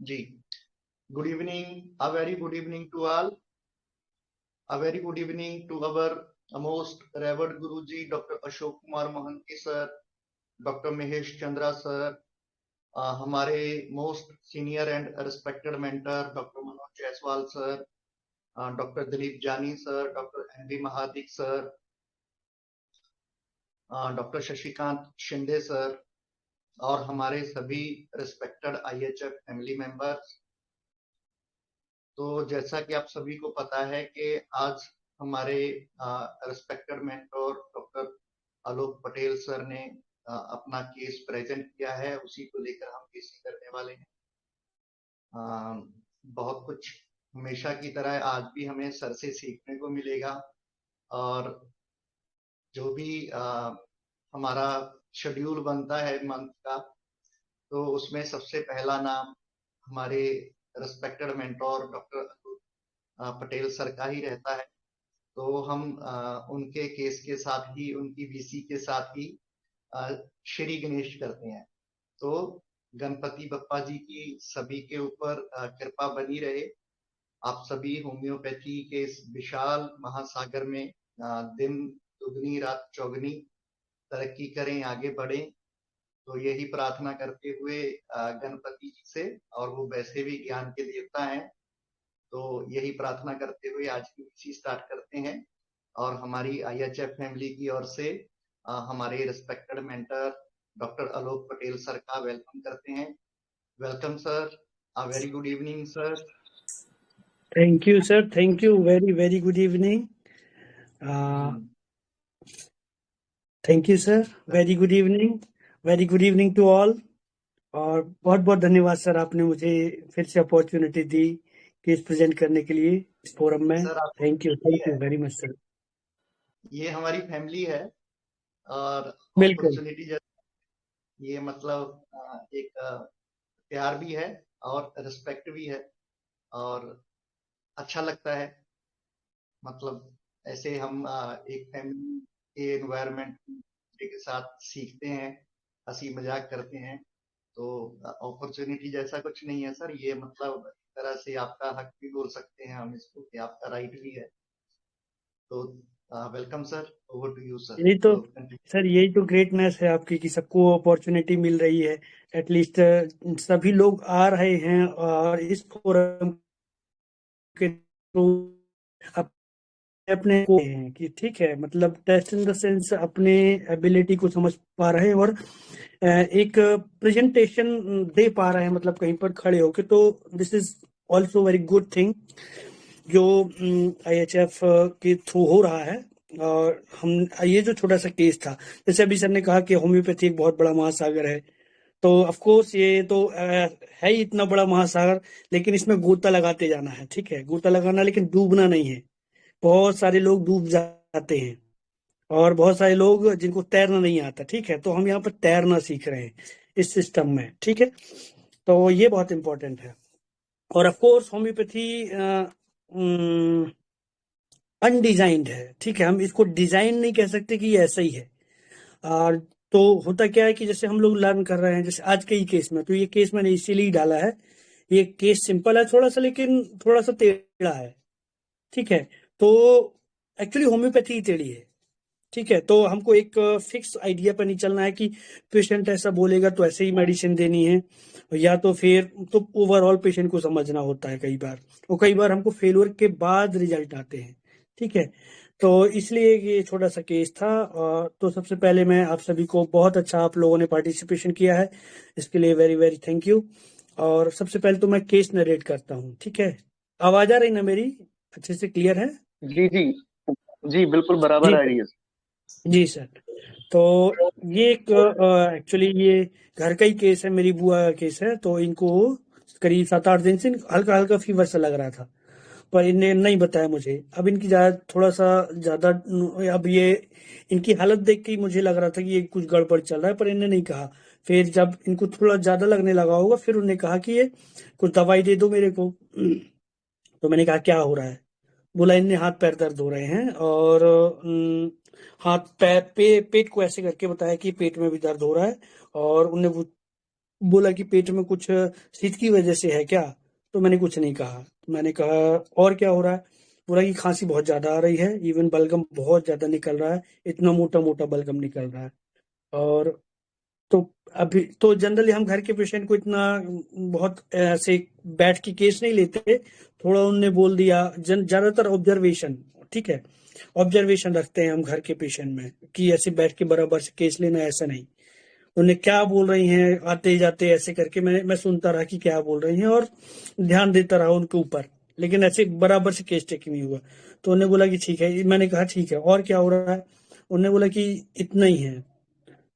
Ji, good evening, a very good evening to all. A very good evening to our most revered Guruji, Dr. Ashok Kumar Mohanty sir, Dr. Mahesh Chandra sir, हमारे most senior and respected mentor, Dr. Manoj Jaiswal sir, Dr. Dilip Jani sir, Dr. N.V. Mahadik sir, Dr. Shashikant Shinde sir, और हमारे सभी respected IHF family members. तो जैसा कि आप सभी को पता है कि आज हमारे respected mentor doctor Alok Patel sir ने अपना केस प्रेजेंट किया है, उसी को लेकर हम केस करने वाले हैं। बहुत कुछ हमेशा की तरह आज भी हमें सर से सीखने को मिलेगा, और जो भी हमारा शेड्यूल बनता है मंथ का, तो उसमें सबसे पहला नाम हमारे respected mentor doctor Patel sir का ही रहता है। तो हम उनके केस के साथ ही, उनकी वीसी के साथ ही श्री गणेश करते हैं। तो गणपति बप्पा जी की सभी के ऊपर कृपा बनी रहे। आप सभी होम्योपैथी के इस विशाल महासागर में दिन दुगनी रात चौगनी तरक्की करें, आगे बढ़ें। तो यही प्रार्थना करते हुए गणपति जी से, और वो वैसे भी ज्ञान के देवता हैं, तो यही प्रार्थना करते हुए आज की वीसी स्टार्ट करते हैं। और हमारी IHF फैमिली की ओर से हमारे respected mentor doctor Alok Patel sir का वेलकम करते हैं। Welcome sir, a very good evening sir. Thank you sir, thank you, very very good evening. Thank you sir, very good evening to all. और बहुत बहुत धन्यवाद सर, आपने मुझे फिर से अपॉर्चुनिटी दी केस प्रेजेंट करने के लिए इस फोरम में। Thank you very much sir. ये हमारी फैमिली है, और अपॉर्चुनिटी ये मतलब एक प्यार भी है और रिस्पेक्ट भी है, और अच्छा लगता है। मतलब ऐसे हम एक फैमिली के एनवायरनमेंट के साथ सीखते हैं, हंसी मजाक करते हैं। तो अपॉर्चुनिटी जैसा कुछ नहीं है सर, ये मतलब एक तरह से आपका हक भी बोल सकते हैं हम इसको, कि आपका राइट भी है। तो welcome sir, over to you sir. यही तो सर, यही तो ग्रेटनेस है आपकी कि सबको अपॉर्चुनिटी मिल रही है। एटलीस्ट सभी लोग आ रहे हैं और इस फोरम के थ्रू अपने को हैं कि ठीक है, मतलब टेस्ट इन द सेंस अपने एबिलिटी को समझ पा रहे हैं और एक प्रेजेंटेशन दे पा रहे हैं, मतलब कहीं पर खड़े होके। तो this is also very good thing जो IHF के थ्रू हो रहा है। और हम ये जो छोटा सा केस था, जैसे अभी सर ने कहा कि होम्योपैथी एक बहुत बड़ा महासागर है, तो ऑफ कोर्स ये तो है ही इतना बड़ा महासागर, लेकिन इसमें गोता लगाते जाना है। ठीक है, गोता लगाना, लेकिन डूबना नहीं है। बहुत सारे लोग डूब जाते हैं और बहुत सारे लोग जिनको तैरना नहीं आता। ठीक है, तो हम यहाँ पर तैरना सीख रहे हैं इस सिस्टम में। ठीक है, तो ये बहुत इंपॉर्टेंट है। और ऑफ कोर्स होम्योपैथी अनडिजाइंड है। ठीक है, हम इसको डिजाइन नहीं कह सकते कि ये ऐसा ही है। और तो होता क्या है कि जैसे हम लोग लर्न कर रहे हैं, जैसे आज के ही केस में, तो ये केस मैंने इसीलिए डाला है। ये केस सिंपल है थोड़ा सा, लेकिन थोड़ा सा टेढ़ा है। ठीक है, तो एक्चुअली होम्योपैथी ही टेढ़ी है। ठीक है, तो हमको एक फिक्स आइडिया पर नहीं चलना है कि पेशेंट ऐसा बोलेगा तो ऐसे ही मेडिसिन देनी है, या तो फिर तो ओवरऑल पेशेंट को समझना होता है कई बार, और कई बार हमको फेलियर के बाद रिजल्ट आते हैं। ठीक है, तो इसलिए ये छोटा सा केस था। और तो सबसे पहले मैं आप सभी को, बहुत अच्छा आप लोगों ने पार्टिसिपेशन किया है, इसके लिए वेरी वेरी थैंक यू। और सबसे पहले तो मैं केस नरेट करता हूँ। ठीक है, आवाज आ रही ना मेरी, अच्छे से क्लियर है? जी जी जी, बिल्कुल बराबर आ रही है जी सर। तो ये एक एक्चुअली ये घर का ही केस है, मेरी बुआ का केस है। तो इनको करीब 7-8 दिन से हल्का हल्का फीवर सा लग रहा था, पर इन्हें नहीं बताया मुझे। अब इनकी थोड़ा सा ज्यादा, अब ये इनकी हालत देख के ही मुझे लग रहा था कि ये कुछ गड़बड़ चल रहा है, पर इन्हें नहीं कहा। फिर जब इनको थोड़ा ज्यादा लगने लगा होगा, फिर उन्हें कहा कि ये कुछ दवाई दे दो मेरे को। तो मैंने कहा क्या हो रहा है? बोला इनने हाथ पैर दर्द हो रहे हैं, और हाथ पैर पेट को ऐसे करके बताया कि पेट में भी दर्द हो रहा है। और उन्हें वो बोला कि पेट में कुछ शीत की वजह से है क्या? तो मैंने कुछ नहीं कहा। मैंने कहा और क्या हो रहा है? बोला कि खांसी बहुत ज्यादा आ रही है, इवन बलगम बहुत ज्यादा निकल रहा है, इतना मोटा मोटा बलगम निकल रहा है। और तो अभी तो जनरली हम घर के पेशेंट को इतना बहुत ऐसे बैठ के केस नहीं लेते। थोड़ा उनने बोल दिया, ज्यादातर ऑब्जर्वेशन, ठीक है, ऑब्जर्वेशन रखते हैं हम घर के पेशेंट में, कि ऐसे बैठ के बराबर से केस लेना ऐसा नहीं। उन्हें क्या बोल रही हैं आते जाते ऐसे करके मैं सुनता रहा कि क्या बोल रही हैं, और ध्यान देता रहा उनके ऊपर, लेकिन ऐसे बराबर से केस टेकिंग नहीं हुआ। तो उन्होंने बोला कि ठीक है। मैंने कहा ठीक है, और क्या हो रहा है? उन्होंने बोला कि इतना ही है।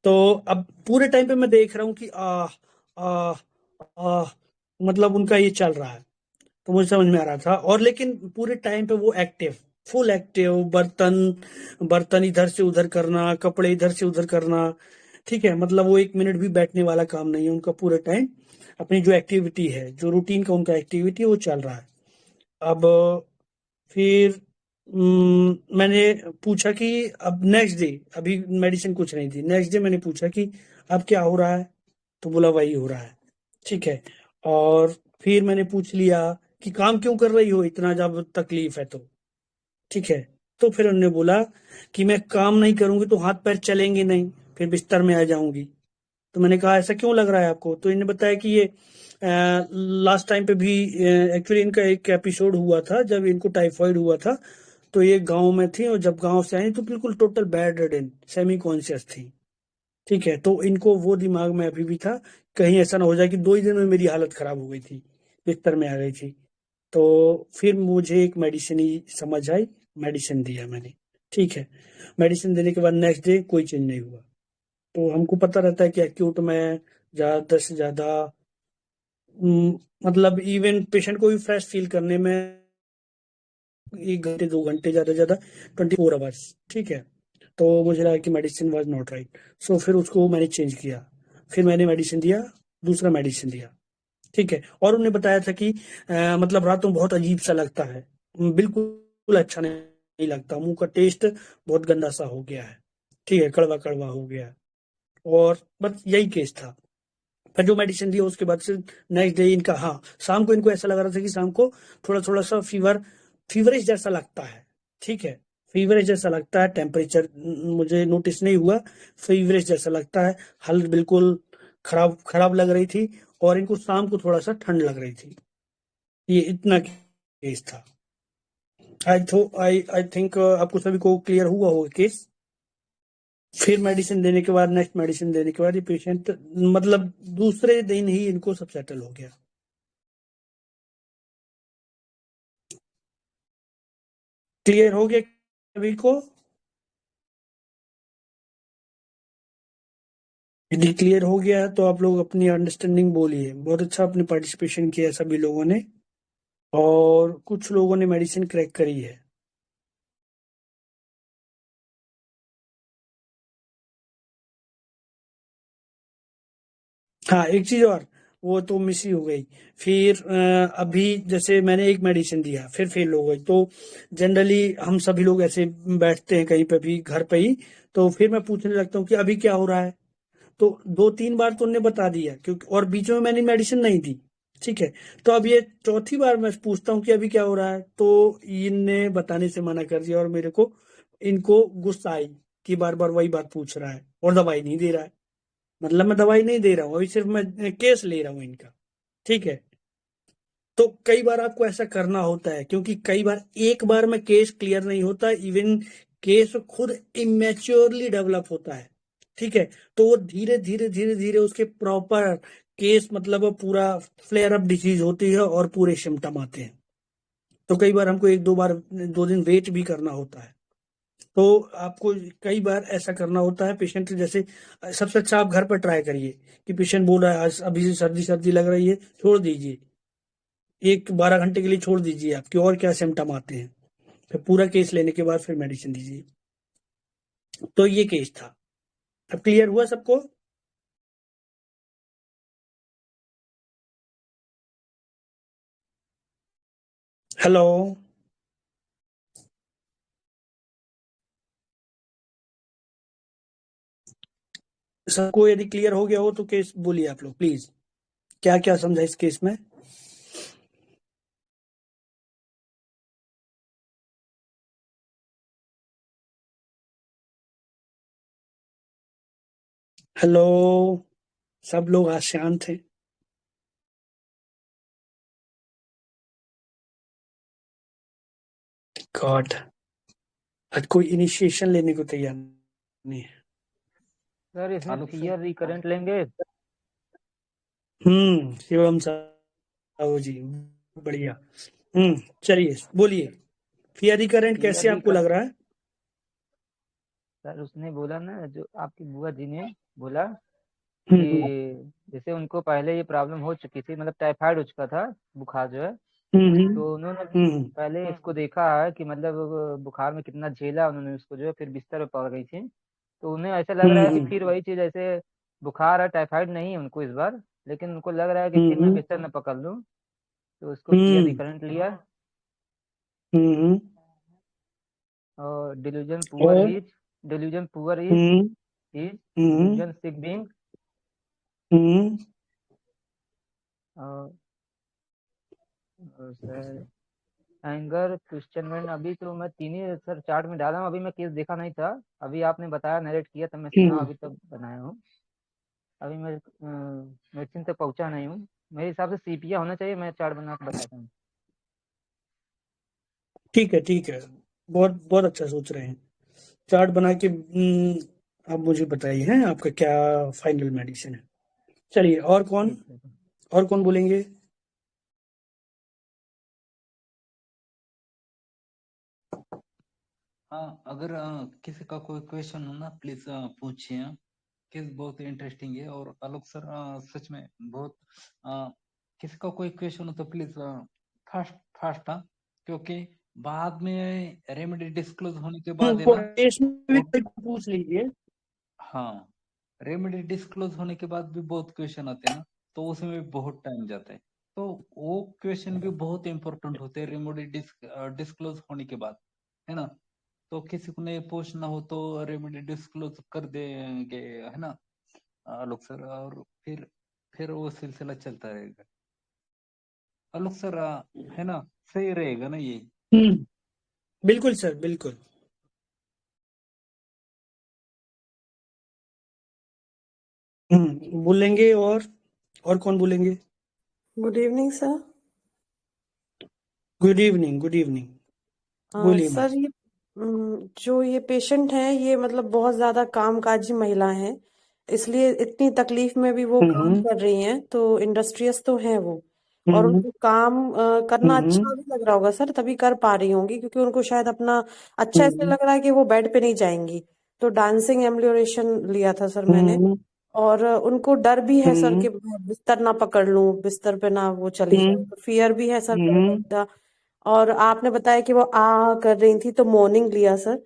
तो अब पूरे टाइम पे मैं देख रहा हूँ कि आ आ मतलब उनका ये चल रहा है। तो मुझे समझ में आ रहा था, और लेकिन पूरे टाइम पे वो एक्टिव, फुल एक्टिव, बर्तन बर्तन इधर से उधर करना, कपड़े इधर से उधर करना, ठीक है, मतलब वो 1 मिनट भी बैठने वाला काम नहीं है उनका। पूरे टाइम अपनी जो एक्टिविटी है, जो रूटीन का उनका एक्टिविटी है, वो चल रहा है। अब फिर मैंने पूछा कि अब नेक्स्ट डे, अभी मेडिसिन कुछ नहीं थी, नेक्स्ट डे मैंने पूछा कि अब क्या हो रहा है? तो बोला वही हो रहा है, ठीक है। और फिर मैंने पूछ लिया कि काम क्यों कर रही हो इतना, जब तकलीफ है तो, ठीक है। तो फिर उन्होंने बोला कि मैं काम नहीं करूंगी तो हाथ पैर चलेंगे नहीं, फिर बिस्तर में आ जाऊंगी। तो मैंने कहा ऐसा क्यों लग रहा है आपको? तो इन्होंने बताया कि ये लास्ट टाइम पे भी एक्चुअली इनका एक एपिसोड हुआ था जब इनको टाइफाइड हुआ था। तो ये गांव में थी, और जब गांव से आई तो बिल्कुल total bed ridden, semi conscious थी, ठीक है। तो इनको वो दिमाग में अभी भी था, कहीं ऐसा ना हो जाए कि 2 ही दिन में मेरी हालत खराब हो गई थी, बिस्तर में आ गई थी। तो फिर मुझे एक मेडिसिन ही समझ आई, मेडिसिन दिया मैंने, ठीक है। मेडिसिन देने के बाद नेक्स्ट डे कोई चेंज नहीं हुआ। तो हमको पता रहता है कि एक्यूट में ज्यादा से ज्यादा मतलब इवन पेशेंट को भी फ्रेश फील करने में 1 घंटे 2 घंटे, ज्यादा से ज्यादा 24 आवर्स, ठीक है। तो मुझे लगा कि मेडिसिन वाज नॉट राइट। सो फिर उसको मैंने चेंज किया। फिर मैंने मेडिसिन दिया, दूसरा मेडिसिन दिया, ठीक है। और उन्होंने बताया था कि मतलब रातों में बहुत अजीब सा लगता है, बिल्कुल अच्छा नहीं लगता, मुंह का टेस्ट बहुत गंदा सा हो गया है, ठीक है, कड़वा कड़वा हो गया है। और बस यही केस था। फिर जो मेडिसिन दिया उसके बाद से नेक्स्ट डे इनका, हाँ, शाम को इनको ऐसा लग रहा था कि शाम को थोड़ा थोड़ा सा फीवरिश जैसा लगता है, ठीक है, फीवरिश जैसा लगता है। टेम्परेचर मुझे नोटिस नहीं हुआ, फीवरिश जैसा लगता है, हालत बिल्कुल खराब खराब लग रही थी, और इनको शाम को थोड़ा सा ठंड लग रही थी। ये इतना केस था। आई थिंक आपको सभी को क्लियर हुआ होगा केस। फिर मेडिसिन देने के बाद, नेक्स्ट मेडिसिन देने के बाद ये पेशेंट मतलब दूसरे दिन ही इनको सब सेटल हो गया। क्लियर हो गया सभी को? यदि क्लियर हो गया है तो आप लोग अपनी अंडरस्टैंडिंग बोलिए। बहुत अच्छा आपने पार्टिसिपेशन किया सभी लोगों ने, और कुछ लोगों ने मेडिसिन क्रैक करी है। हाँ, एक चीज और, वो तो मिस ही हो गई। फिर अभी जैसे मैंने एक मेडिसिन दिया, फिर फेल हो गई, तो जनरली हम सभी लोग ऐसे बैठते हैं कहीं पे भी घर पे ही, तो फिर मैं पूछने लगता हूँ कि अभी क्या हो रहा है। तो 2-3 बार तो उनने बता दिया, क्योंकि और बीच में मैंने मेडिसिन नहीं दी, ठीक है। तो अब ये चौथी बार मैं पूछता हूँ कि अभी क्या हो रहा है, तो इनने बताने से मना कर दिया, और मेरे को इनको गुस्सा आई कि बार बार वही बात पूछ रहा है और दवाई नहीं दे रहा है। मतलब मैं दवाई नहीं दे रहा हूँ, अभी सिर्फ मैं केस ले रहा हूँ इनका, ठीक है। तो कई बार आपको ऐसा करना होता है, क्योंकि कई बार एक बार में केस क्लियर नहीं होता, इवन केस खुद इमेच्योरली डेवलप होता है, ठीक है। तो वो धीरे धीरे धीरे धीरे उसके प्रॉपर केस, मतलब वो पूरा फ्लेयर अप डिजीज होती है और पूरे सिम्टम आते हैं। तो कई बार हमको 1-2 बार, 2 दिन वेट भी करना होता है। तो आपको कई बार ऐसा करना होता है पेशेंट जैसे, सबसे अच्छा आप घर पर ट्राई करिए कि पेशेंट बोल रहा है आज अभी से सर्दी सर्दी लग रही है, छोड़ दीजिए, एक 12 घंटे के लिए छोड़ दीजिए, आपके और क्या सिम्टम आते हैं, फिर पूरा केस लेने के बाद फिर मेडिसिन दीजिए। तो ये केस था। अब क्लियर हुआ सबको? हेलो? सबको यदि क्लियर हो गया हो तो केस बोलिए आप लोग प्लीज। क्या क्या समझा इस केस में? हेलो, सब लोग आज शांत हैं। गॉड, आज कोई इनिशिएशन लेने को तैयार नहीं है। सर इसमें आलोक सर फियर रिकरेंट लेंगे। शिवम साहू जी, बढ़िया। चलिए बोलिए, फियर रिकरेंट फियर कैसे आपको लग रिकरेंट रहा है? सर उसने बोला ना, जो आपकी बुआ जी ने बोला हम्म कि जैसे उनको पहले ये प्रॉब्लम हो चुकी थी, मतलब टाइफाइड हो चुका था, बुखार जो है। हम्म तो उन्होंने हम्म पहले इसको देखा है कि मतलब बुखार में कितना झेला उन्होंने उसको, जो है फिर बिस्तर पे पड़ गई थी। तो उन्हें ऐसा लग रहा है कि हम्म फिर वही चीज़, ऐसे बुखार है, टाइफाइड नहीं है उनको इस बार, लेकिन उनको लग रहा है कि फिर मैं हम्म बिस्तर न पकड़ लूँ। तो उसको फियर हम्म रिकरेंट लिया। हम्म और और delusion poor is hmm is hmm delusion sick being. Hmm और सर एंगर क्वेश्चनमेंट, अभी तो मैं तीन ही सर चार्ट में डाला हूँ, अभी मैं केस देखा नहीं था। अभी आपने बताया, नरेट किया, तब मैं सुना, हम्म अभी तक बनाया हूँ। अभी मैं मेडिसिन तक पहुंचा नहीं हूँ। मेरे हिसाब से सीपिया होना चाहिए, मैं चार्ट बना के बताता हूँ। ठीक है, ठीक है। बहुत बहुत अच्छा सोच रहे हैं। चार्ट बना के आप मुझे बताइए हैं आपका क्या फाइनल मेडिसिन है। चलिए, ठीक है सर। और कौन बोलेंगे? हाँ, अगर किसी का कोई क्वेश्चन हो ना, प्लीज पूछिए। केस बहुत इंटरेस्टिंग है। और आलोक सर सच में बहुत किसी का कोई क्वेश्चन हो तो प्लीज फास्ट फास्ट, क्योंकि बाद में रेमेडी डिस्क्लोज होने के बाद है ना, केस में भी बहुत, कोई पूछ लीजिए। हाँ, रेमेडी डिस्क्लोज होने के बाद भी बहुत क्वेश्चन आते हैं ना, तो उसमें भी बहुत टाइम जाता है। तो वो क्वेश्चन भी बहुत इंपॉर्टेंट होते हैं रेमेडी डिस्क्लोज होने के बाद, है ना। तो किसी को नहीं पूछना हो तो रेमेडी डिस्क्लोज कर देंगे, है ना आलोक सर, और फिर वो सिलसिला चलता रहेगा। आलोक सर है ना, सही रहेगा ना ये? बिल्कुल सर, बिल्कुल। बोलेंगे और कौन बोलेंगे? Good evening sir. Good evening, good evening. बोलिए मैम। सर ये जो ये पेशेंट है, ये मतलब बहुत ज्यादा कामकाजी महिला है, इसलिए इतनी तकलीफ में भी वो काम हम्म कर रही हैं, तो इंडस्ट्रियस तो है वो। और हम्म उनको काम करना हम्म अच्छा भी लग रहा होगा सर, तभी कर पा रही होंगी, क्योंकि उनको शायद अपना अच्छा इसलिए हम्म लग रहा है कि वो बेड पे नहीं जाएंगी। तो डांसिंग एम्ब्ल्योरेशन लिया था सर मैंने। हम्म और उनको डर भी है सर हम्म कि मैं बिस्तर ना पकड़ लूं, बिस्तर पे ना वो चली जाए, हम्म तो फियर भी है सर बहुत हम्म ज्यादा। और आपने बताया कि वो आ कर रही थी, तो मॉर्निंग लिया सर।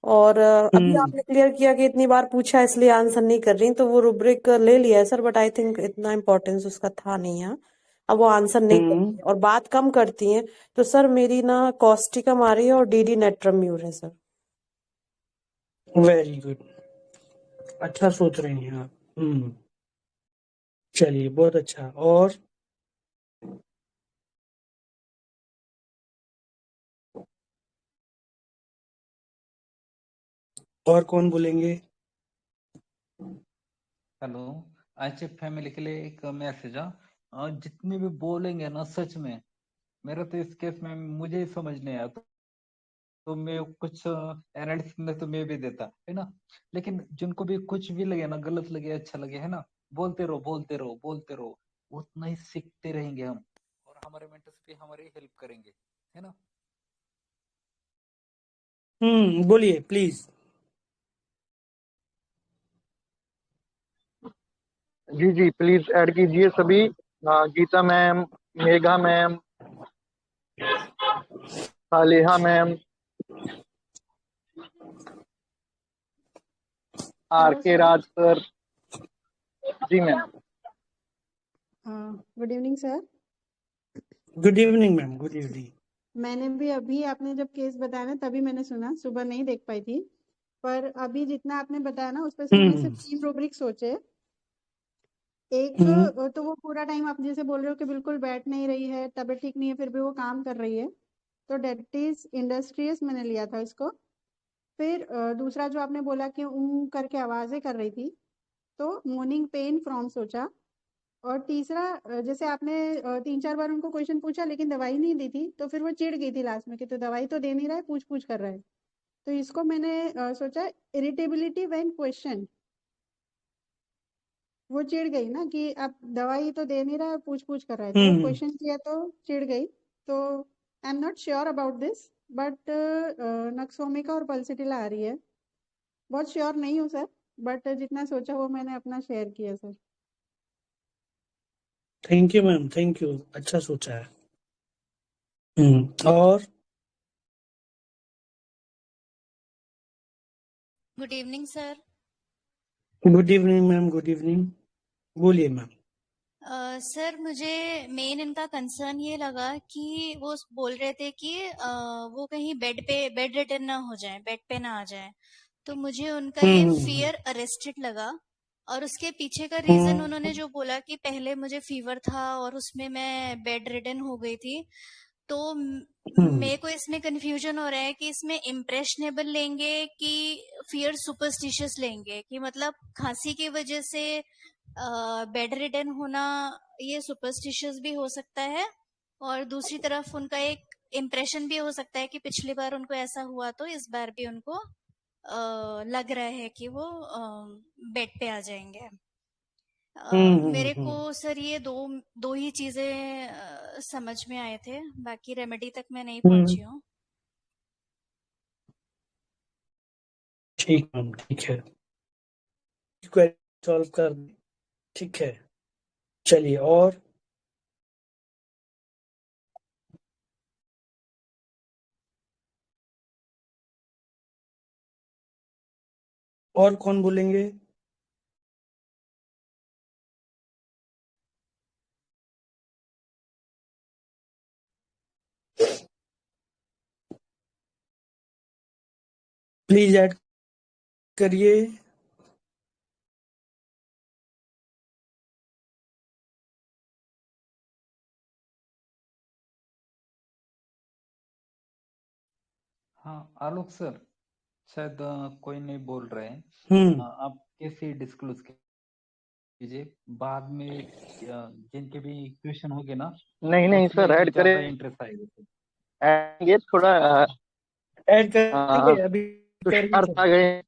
और अभी हम्म आपने क्लियर किया कि इतनी बार पूछा इसलिए आंसर नहीं कर रही, तो वो रुब्रिक ले लिया है सर, बट आई थिंक इतना इम्पोर्टेंस उसका था नहीं है। अब वो आंसर नहीं कर रही हम्म है और बात कम करती हैं। तो सर मेरी ना कॉस्टिकम आ रही है और डीडी नेट्रम्यूर है सर। Very good. अच्छा सोच रही हैं आप। चलिए, बहुत अच्छा। और कौन बोलेंगे? हेलो, आज फैमिली के लिए एक मैसेज है। जितने भी बोलेंगे ना, सच में मेरा तो इस केस में मुझे ही समझ नहीं आया, तो मैं कुछ एनालिसिस में तो मैं भी देता, है ना। लेकिन जिनको भी कुछ भी लगे ना, गलत लगे अच्छा लगे, है ना, बोलते रहो बोलते रहो बोलते रहो, उतना ही सीखते रहेंगे हम, और हमारे मेंटर्स भी हमारी हेल्प करेंगे, है ना। बोलिए प्लीज। जी जी, प्लीज ऐड कीजिए सभी। Geeta ma'am, Megha ma'am, Saleha ma'am, आर हेलो के सर। राज सर। जी ma'am. Good evening sir. Good evening ma'am, good evening. मैंने भी अभी आपने जब केस बताया ना, तभी मैंने सुना, सुबह नहीं देख पाई थी। पर अभी जितना आपने बताया ना, उस पर से मैंने हम्म सिर्फ 3 रूब्रिक सोचे। एक हम्म तो वो पूरा टाइम आप जैसे बोल रहे हो कि बिल्कुल बैठ नहीं रही है, तबीयत ठीक नहीं है, फिर भी वो काम कर रही है, तो डेट इज इंडस्ट्रियस मैंने लिया था इसको। फिर दूसरा जो आपने बोला कि करके आवाजें कर रही थी, तो मॉर्निंग पेन फ्रॉम सोचा। और तीसरा जैसे आपने 3-4 बार उनको क्वेश्चन पूछा लेकिन दवाई नहीं दी थी, तो फिर वो चिढ़ गई थी लास्ट में कि तो दवाई तो दे नहीं रहा है, पूछ पूछ कर रहा है। तो इसको मैंने सोचा इरिटेबिलिटी व्हेन क्वेश्चन। वो चिढ़ गई ना कि आप दवाई तो दे नहीं रहा है, पूछ पूछ कर रहा है, तो वो हम्म क्वेश्चन किया तो चिढ़ गई। तो I am not sure about this, but nux vomica और पल्सिटिला आ रही है। बहुत श्योर नहीं हूँ सर, बट जितना सोचा वो मैंने अपना शेयर किया sir. Thank you ma'am, thank you, अच्छा सोचा है। और good evening sir. Good evening ma'am, good evening, बोलिए मैम। सर मुझे मेन इनका कंसर्न ये लगा कि वो बोल रहे थे कि वो कहीं बेड रिटर्न ना हो जाए, बेड पे ना आ जाए। तो मुझे उनका ये हम्म फियर अरेस्टेड लगा। और उसके पीछे का रीजन उन्होंने हम्म जो बोला कि पहले मुझे फीवर था और उसमें मैं बेड रिटर्न हो गई थी। तो हम्म मेरे को इसमें कंफ्यूजन हो रहा है कि इसमें इम्प्रेशनेबल लेंगे कि फियर सुपरस्टिशियस लेंगे, कि मतलब खांसी की वजह से बेड रिडन होना ये सुपरस्टिशियस भी हो सकता है। और दूसरी तरफ उनका एक इम्प्रेशन भी हो सकता है कि पिछली बार उनको ऐसा हुआ तो इस बार भी उनको लग रहा है कि वो बेड पे आ जाएंगे। मेरे को हम्म। सर ये दो दो ही चीजें समझ में आए थे, बाकी रेमेडी तक मैं नहीं हम्म, पहुंची हूँ। ठीक मैम, ठीक है, क्वेरी सॉल्व कर दें, ठीक है। चलिए, और कौन बोलेंगे? प्लीज ऐड करिए। हाँ आलोक सर, शायद कोई नहीं बोल रहे हैं। हम्म आप कैसे डिस्क्लोज कीजिए बाद में, जिनके भी क्वेश्चन होंगे ना नहीं नहीं सर, उसमें ऐड ज्यादा करें, इंटरेस्ट आएगा। ये थोड़ा ऐड अ, करेंगे, अभी कर ही तुषार चल। आ गए हैं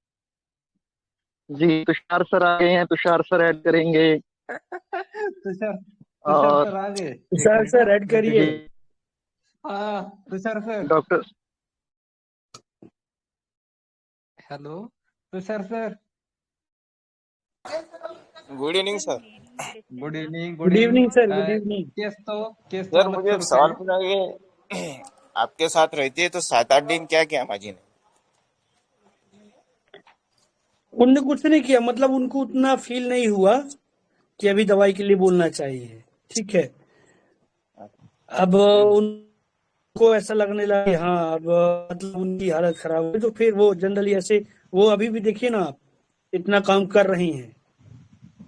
जी, तुषार सर आ गए हैं, तुषार सर ऐड करेंगे। तुषार तुषार और सर आ गए, एक सर मिनट। सर ऐड करिए। जी हाँ Tushar sir, doctor, hello Tushar sir. Good evening sir. Good evening, good good evening. Evening sir, good evening. Case तो सर अलग मुझे एक सर सवाल करें। पूछना कि आपके साथ रहती है तो 7-8 दिन क्या किया माजी ने? उनने कुछ नहीं किया, मतलब उनको उतना फील नहीं हुआ कि अभी दवाई के लिए बोलना चाहिए, ठीक है। अब उनको ऐसा लगने लगा कि हाँ, अब मतलब उनकी हालत खराब हुई, तो फिर वो जनरली ऐसे, वो अभी भी देखिए ना आप, इतना काम कर रही हैं,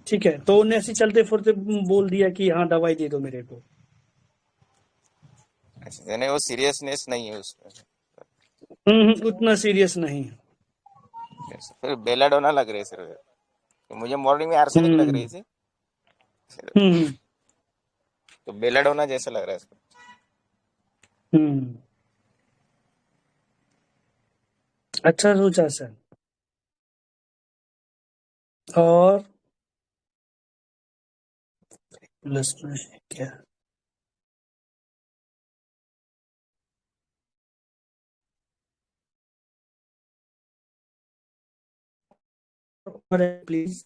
ठीक है, तो उन्हें ऐसे चलते फिरते बोल दिया कि हाँ दवाई दे दो मेरे को। अच्छा, यानी वो सीरियसनेस नहीं है उसमें। उतना सीरियस नहीं है। फिर बेलाडोना लग रही है सर। तो मुझे मॉर्निंग में आर्सेनिक लग हम्म रही थी, हम्म तो बेलाडोना जैसा लग रहा है सर। हम्म अच्छा सोचा सर। और प्लस में क्या? और प्लीज।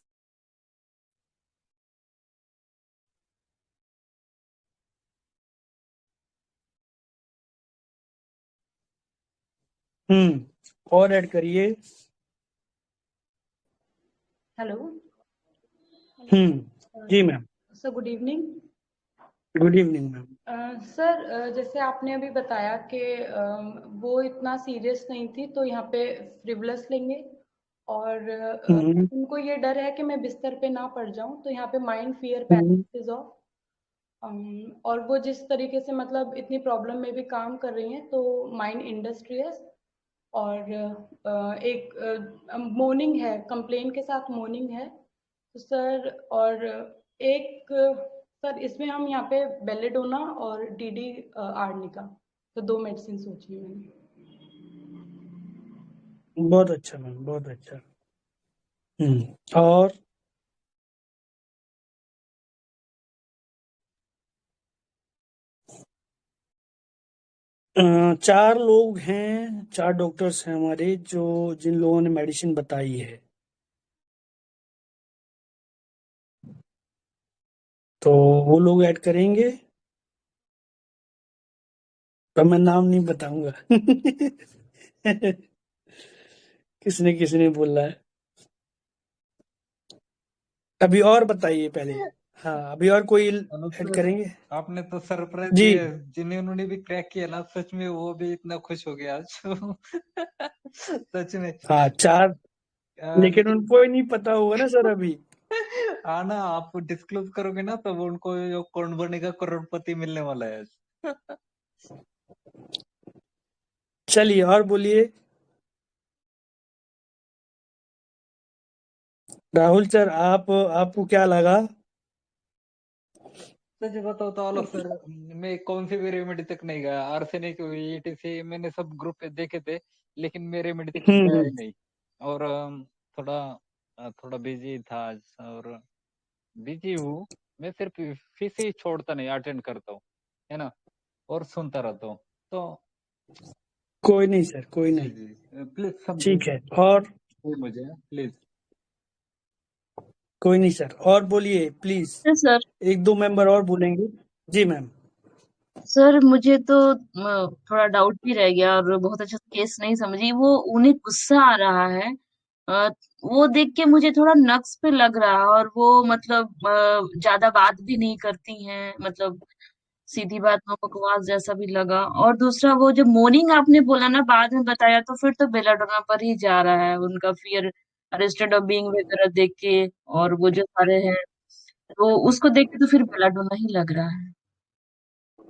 और ऐड करिए। हेलो जी ma'am. Sir, good evening. Good evening ma'am. Sir, जैसे आपने अभी बताया कि वो इतना सीरियस नहीं थी, तो यहाँ पे फ्रिवलस लेंगे। और हम्म उनको ये डर है कि मैं बिस्तर पे ना पड़ जाऊं, तो यहाँ पे mind fear hmm paralysis of. और वो जिस तरीके से मतलब इतनी प्रॉब्लम में भी काम कर रही हैं, तो माइंड इंडस्ट्रियस और एक मोर्निंग है, कंप्लेन के साथ मोर्निंग है तो सर। और एक सर इसमें हम यहाँ पे बेलेडोना और डीडी आर्निका, तो 2 मेडिसिन सोची है मैंने। बहुत अच्छा मैम, बहुत अच्छा। और 4 लोग हैं, 4 डॉक्टर्स हैं हमारे जो जिन लोगों ने मेडिसिन बताई है, तो वो लोग ऐड करेंगे, तो मैं नाम नहीं बताऊंगा। किसने किसने बोला है, अभी और बताइए पहले। हाँ, अभी और कोई अनुज ऐड सर, करेंगे आपने तो सरप्राइज जी। दिया, जिन्होंने भी क्रैक किया ना, सच में वो भी इतना खुश हो गया आज। सच में। हाँ 4, लेकिन लेकिन उनको ही नहीं पता होगा ना सर अभी। हाँ ना, आप डिस्क्लोज करोगे ना तब उनको जो कौन बनेगा करोड़पति मिलने वाला है आज। चलिए और बोलिए। राहुल सर, आपको क्या लगा? सच बताओ तो आलोक सर, मैं कौन सी भी रेमेडी तक नहीं गया। आर्सेनिक, ETC मैंने सब ग्रुप पे देखे थे, लेकिन मैं रेमेडी तक गया ही हम्म नहीं। और थोड़ा बिजी था आज, और बिजी हूँ। मैं सिर्फ फीस ही छोड़ता नहीं, अटेंड करता हूँ, है ना, और सुनता रहता हूँ। तो कोई नहीं सर, कोई जी नहीं, जी, प्लीज ठीक समझिए है। और मुझे, प्लीज। कोई नहीं सर, और बोलिए प्लीज। सर 1-2 मेंबर और बोलेंगे। जी मैम। सर मुझे तो थोड़ा डाउट भी रह गया और बहुत अच्छा केस नहीं समझी। वो उन्हें गुस्सा आ रहा है, अ, वो देख के मुझे थोड़ा नक्स पे लग रहा है। और वो मतलब ज्यादा बात भी नहीं करती हैं, मतलब सीधी बात में बकवास जैसा भी लगा। और दूसरा वो जब मॉर्निंग आपने बोला ना, बाद में बताया, तो फिर तो बेलाडोना पर ही जा रहा है। उनका फियर अरेस्टेड ऑफ बीइंग वगैरह देख के, और वो जो सारे हैं, तो उसको देख के तो फिर बेलाडोना ही लग रहा है।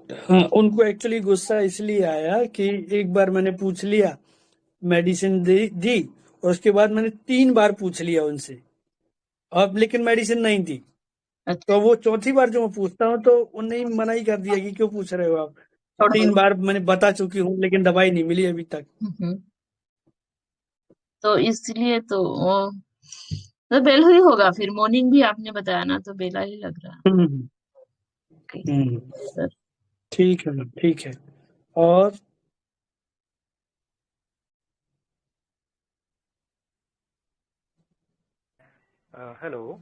हाँ, उनको एक्चुअली गुस्सा इसलिए आया कि एक बार मैंने पूछ लिया, मेडिसिन दी, और उसके बाद मैंने 3 बार पूछ लिया उनसे, अब लेकिन मेडिसिन नहीं थी। अच्छा। तो वो चौथी बार जो मैं पूछता हूँ तो उन्होंने ही मना ही कर दिया कि क्यों पूछ रहे हो आप, छोड़ दो। 3 बार मैंने बता चुकी हूँ लेकिन दवाई नहीं मिली अभी तक। तो इसलिए तो बेला ही होगा फिर। मॉर्निंग भी आपने बताया ना, तो बेला ही लग रहा है। हम्म ओके हम्म, सर। ठीक है मैम, ठीक है। और हेलो।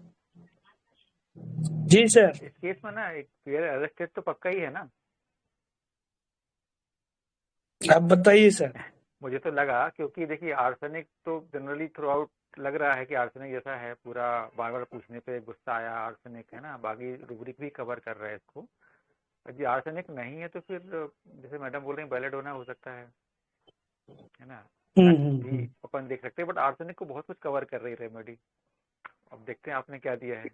जी सर। इस केस में ना एक फियर अरेस्टेड तो पक्का ही है ना? आप बताइए सर। मुझे तो लगा, क्योंकि देखिए आर्सेनिक तो जनरली थ्रू आउट लग रहा है कि आर्सेनिक जैसा है पूरा। बार बार पूछने पे गुस्सा आया, आर्सेनिक है ना, बाकी रूब्रिक भी कवर कर रहा है इसको। यदि आर्सेनिक नहीं है तो फिर जैसे मैडम बोल रही हैं बेलेडोना हो सकता है ना, नक्स भी हम्म, अपन देख सकते हैं, बट आर्सेनिक को बहुत कुछ कवर कर रही है रेमेडी। अब देखते हैं आपने क्या दिया है।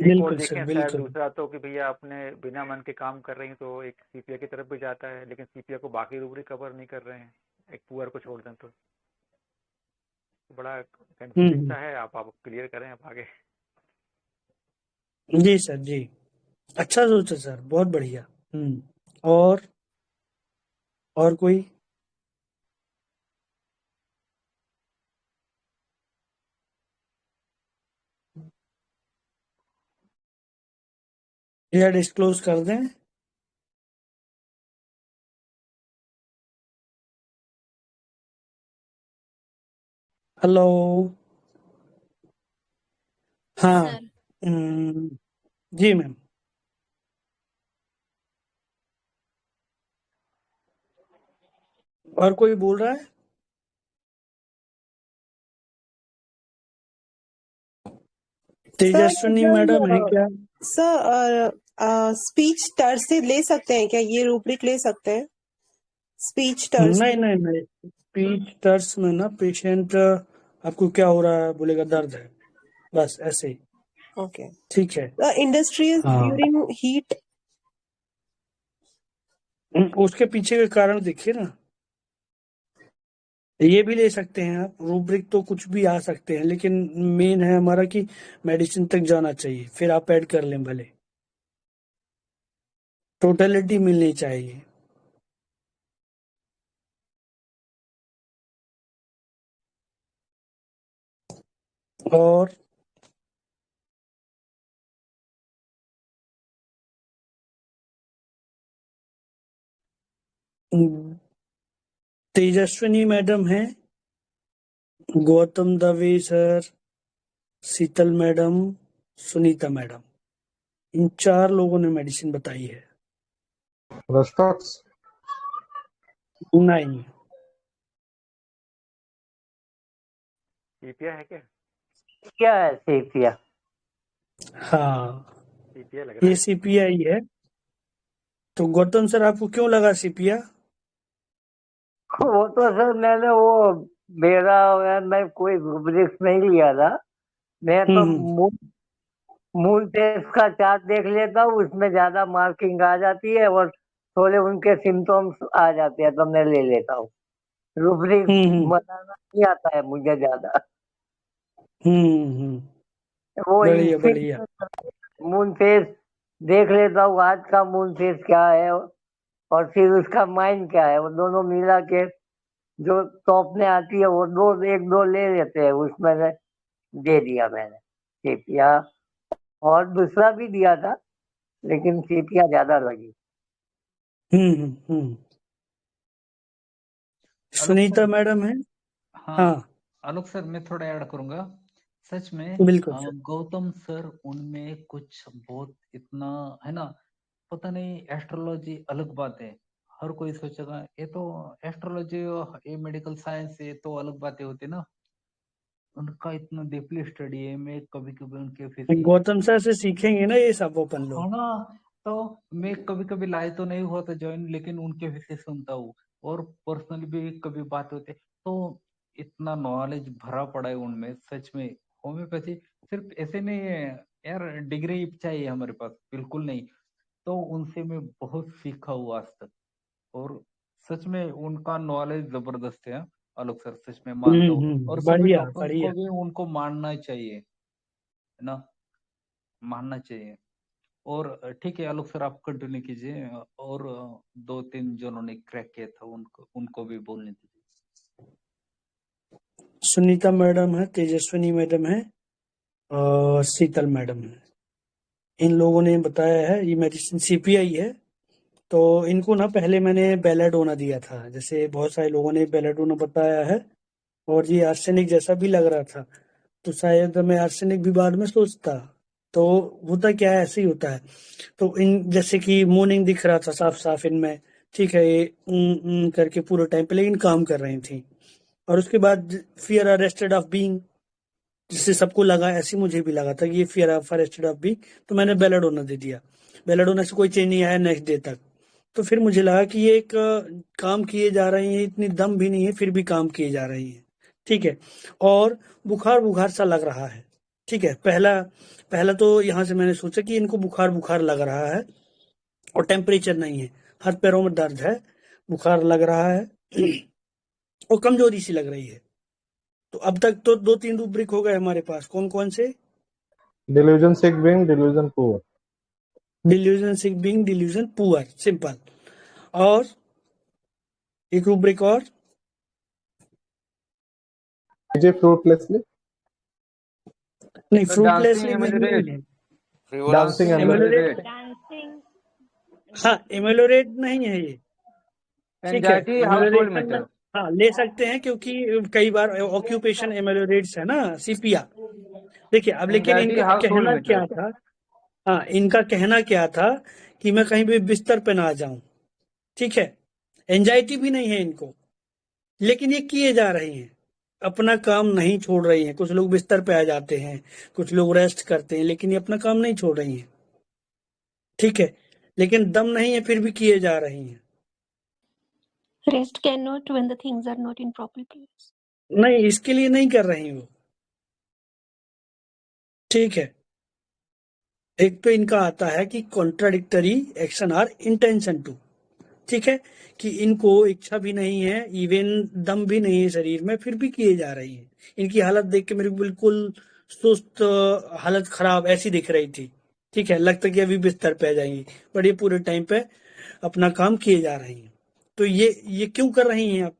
एक और बिल्कुल सर, देखें शायद, बिल्कुल। दूसरा तो कि भैया आपने बिना मन के काम कर रही हैं तो एक सीपीए की तरफ भी जाता है, लेकिन सीपीए को बाकी रूब्रिक कवर नहीं कर रहे हैं, एक पुअर को छोड़ दें तो बड़ा कंफ्यूजिंग हम्म, सा है। आप क्लियर करें आप आगे। जी सर जी, अच्छा सोचा सर, बहुत बढ़िया। और कोई? या डिस्क्लोज कर दें? हेलो। हाँ। सर जी मैम। और कोई बोल रहा है? तेजस्विनी मैडम है क्या? सर स्पीच टर से ले सकते हैं क्या? ये रूब्रिक ले सकते हैं स्पीच टर नहीं से? नहीं नहीं, स्पीच टर्स में ना पेशेंट आपको क्या हो रहा है, बोलेगा दर्द है, बस ऐसे ही। Okay. ठीक है। The industries हाँ, during heat. उसके पीछे का कारण देखिए ना, ये भी ले सकते हैं आप। रूब्रिक तो कुछ भी आ सकते हैं, लेकिन मेन है हमारा कि मेडिसिन तक जाना चाहिए, फिर आप ऐड कर लें भले, टोटलिटी मिलनी चाहिए। और तेजस्विनी मैडम है, गौतम दवे सर, शीतल मैडम, सुनीता मैडम, इन 4 लोगों ने मेडिसिन बताई है। रस्टॉक्स नहीं, सीपिया है क्या? क्या है सीपिया? हाँ सीपिया लग रहा ये है। सीपीआई है। तो गौतम सर आपको क्यों लगा सीपिया? वो तो सर मैंने वो मैं कोई रुब्रिक्स नहीं लिया था। मैं तो मूल टेस्ट का चार्ट देख लेता हूँ, उसमें ज्यादा मार्किंग आ जाती है और थोड़े उनके सिम्टम्स आ जाते हैं तो मैं ले लेता हूँ। रुब्रिक बनाना नहीं आता है मुझे ज्यादा। वो बढ़िया बढ़िया। मून फेस देख लेता हूँ, आज का मून फेस क्या है और फिर उसका माइंड क्या है, वो दोनों मिला के जो टॉप में आती है वो एक दो ले लेते हैं। उसमें से दे दिया मैंने सीपिया, और दूसरा भी दिया था लेकिन सीपिया ज्यादा लगी। सुनीता मैडम है। हाँ आलोक सर मैं थोड़ा ऐड करूंगा। सच में बिल्कुल सर। गौतम सर उनमें कुछ बहुत इतना है ना, पता नहीं, एस्ट्रोलॉजी अलग बात है। हर कोई सोचेगा ये तो एस्ट्रोलॉजी, ये मेडिकल साइंस, ये तो अलग बातें होती ना। उनका इतना डीपली स्टडी है, मैं कभी कभी उनके फिजिक्स गौतम सर से सीखेंगे ना ये सब अपन है लोग। ना, तो मैं कभी कभी लाए तो नहीं हुआ था ज्वाइन, लेकिन उनके विषय सुनता हूँ और पर्सनली भी कभी बात होते, तो इतना नॉलेज भरा पड़ा है उनमें। सच में होम्योपैथी सिर्फ ऐसे नहीं है यार, डिग्री चाहिए हमारे पास, बिल्कुल नहीं। तो उनसे मैं बहुत सीखा हूँ आज तक, और सच में उनका नॉलेज जबरदस्त है आलोक सर, सच में मानता हूँ। और सभी बढ़िया डॉक्टर्स बढ़िया। को भी उनको मानना चाहिए, है ना, मानना चाहिए। और ठीक है आलोक सर, आप कंटिन्यू कीजिए, और 2-3 जिन्होंने क्रैक किया था उनको भी बोलने दीजिए। सुनीता मैडम है, तेजस्विनी मैडम है और शीतल मैडम है। इन लोगों ने बताया है ये मेडिसिन सीपीआई है। तो इनको ना पहले मैंने बेलाडोना दिया था, जैसे बहुत सारे लोगों ने बेलाडोना बताया है, और ये आर्सेनिक जैसा भी लग रहा था, तो शायद मैं आर्सेनिक भी बाद में सोचता। तो होता क्या है, ऐसे ही होता है। तो इन जैसे कि मॉर्निंग दिख रहा था साफ साफ इनमें, ठीक है, ये करके पूरे टाइम पे, लेकिन काम कर रही थी। और उसके बाद फियर अरेस्टेड ऑफ बीइंग, जिससे सबको लगा, ऐसे मुझे भी लगा था कि ये fear of arrested of being, तो मैंने बेलाडोना दे दिया। बेलाडोना से कोई चेंज नहीं आया नेक्स्ट डे तक। तो फिर मुझे लगा कि ये एक काम किए जा रही है, इतनी दम भी नहीं है, फिर भी काम किए जा रही है, ठीक है। और बुखार बुखार सा लग रहा है, ठीक है। पहला पहला तो यहाँ से मैंने सोचा कि इनको बुखार बुखार लग रहा है, और टेम्परेचर नहीं है, हाथ पैरों में दर्द है, बुखार लग रहा है और कमजोरी सी लग रही है। तो अब तक तो 2-3 रूब्रिक हो गए हमारे पास। कौन कौन से? Delusion sick being, delusion poor. Delusion sick being, delusion poor, simple. और एक रूब्रिक और, जे फ्रूटलेसली। नहीं फ्रूटलेसली नहीं है, डांसिंग एमेलोरेट। हाँ एमेलोरेट नहीं है ये, ठीक है। एमेलोरेट हाँ ले सकते हैं, क्योंकि कई बार ऑक्यूपेशन एमेलोरेट्स है ना, सीपिया। देखिए अब, लेकिन इनका कहना क्या था, हाँ इनका कहना क्या था कि मैं कहीं भी बिस्तर पे ना आ जाऊं, ठीक है। एंजाइटी भी नहीं है इनको, लेकिन ये किए जा रही हैं, अपना काम नहीं छोड़ रही हैं। कुछ लोग बिस्तर पे आ जाते हैं, कुछ लोग रेस्ट करते हैं, लेकिन ये अपना काम नहीं छोड़ रही हैं, ठीक है। लेकिन दम नहीं है, फिर भी किए जा रही हैं। Rest cannot when the things are not in proper place. नहीं, इसके लिए नहीं कर रही वो। ठीक है, एक तो इनका आता है कि contradictory action or intention too. ठीक है, कि इनको इच्छा भी नहीं है, इवन दम भी नहीं है शरीर में, फिर भी किए जा रही है। इनकी हालत देख के मेरे को बिल्कुल सुस्त, हालत खराब ऐसी दिख रही थी। ठीक है, लगता कि अभी बिस्तर पे आ जाएंगी, बट ये पूरे टाइम पे अपना काम किए जा रही हैं। तो ये क्यों कर रही हैं आप?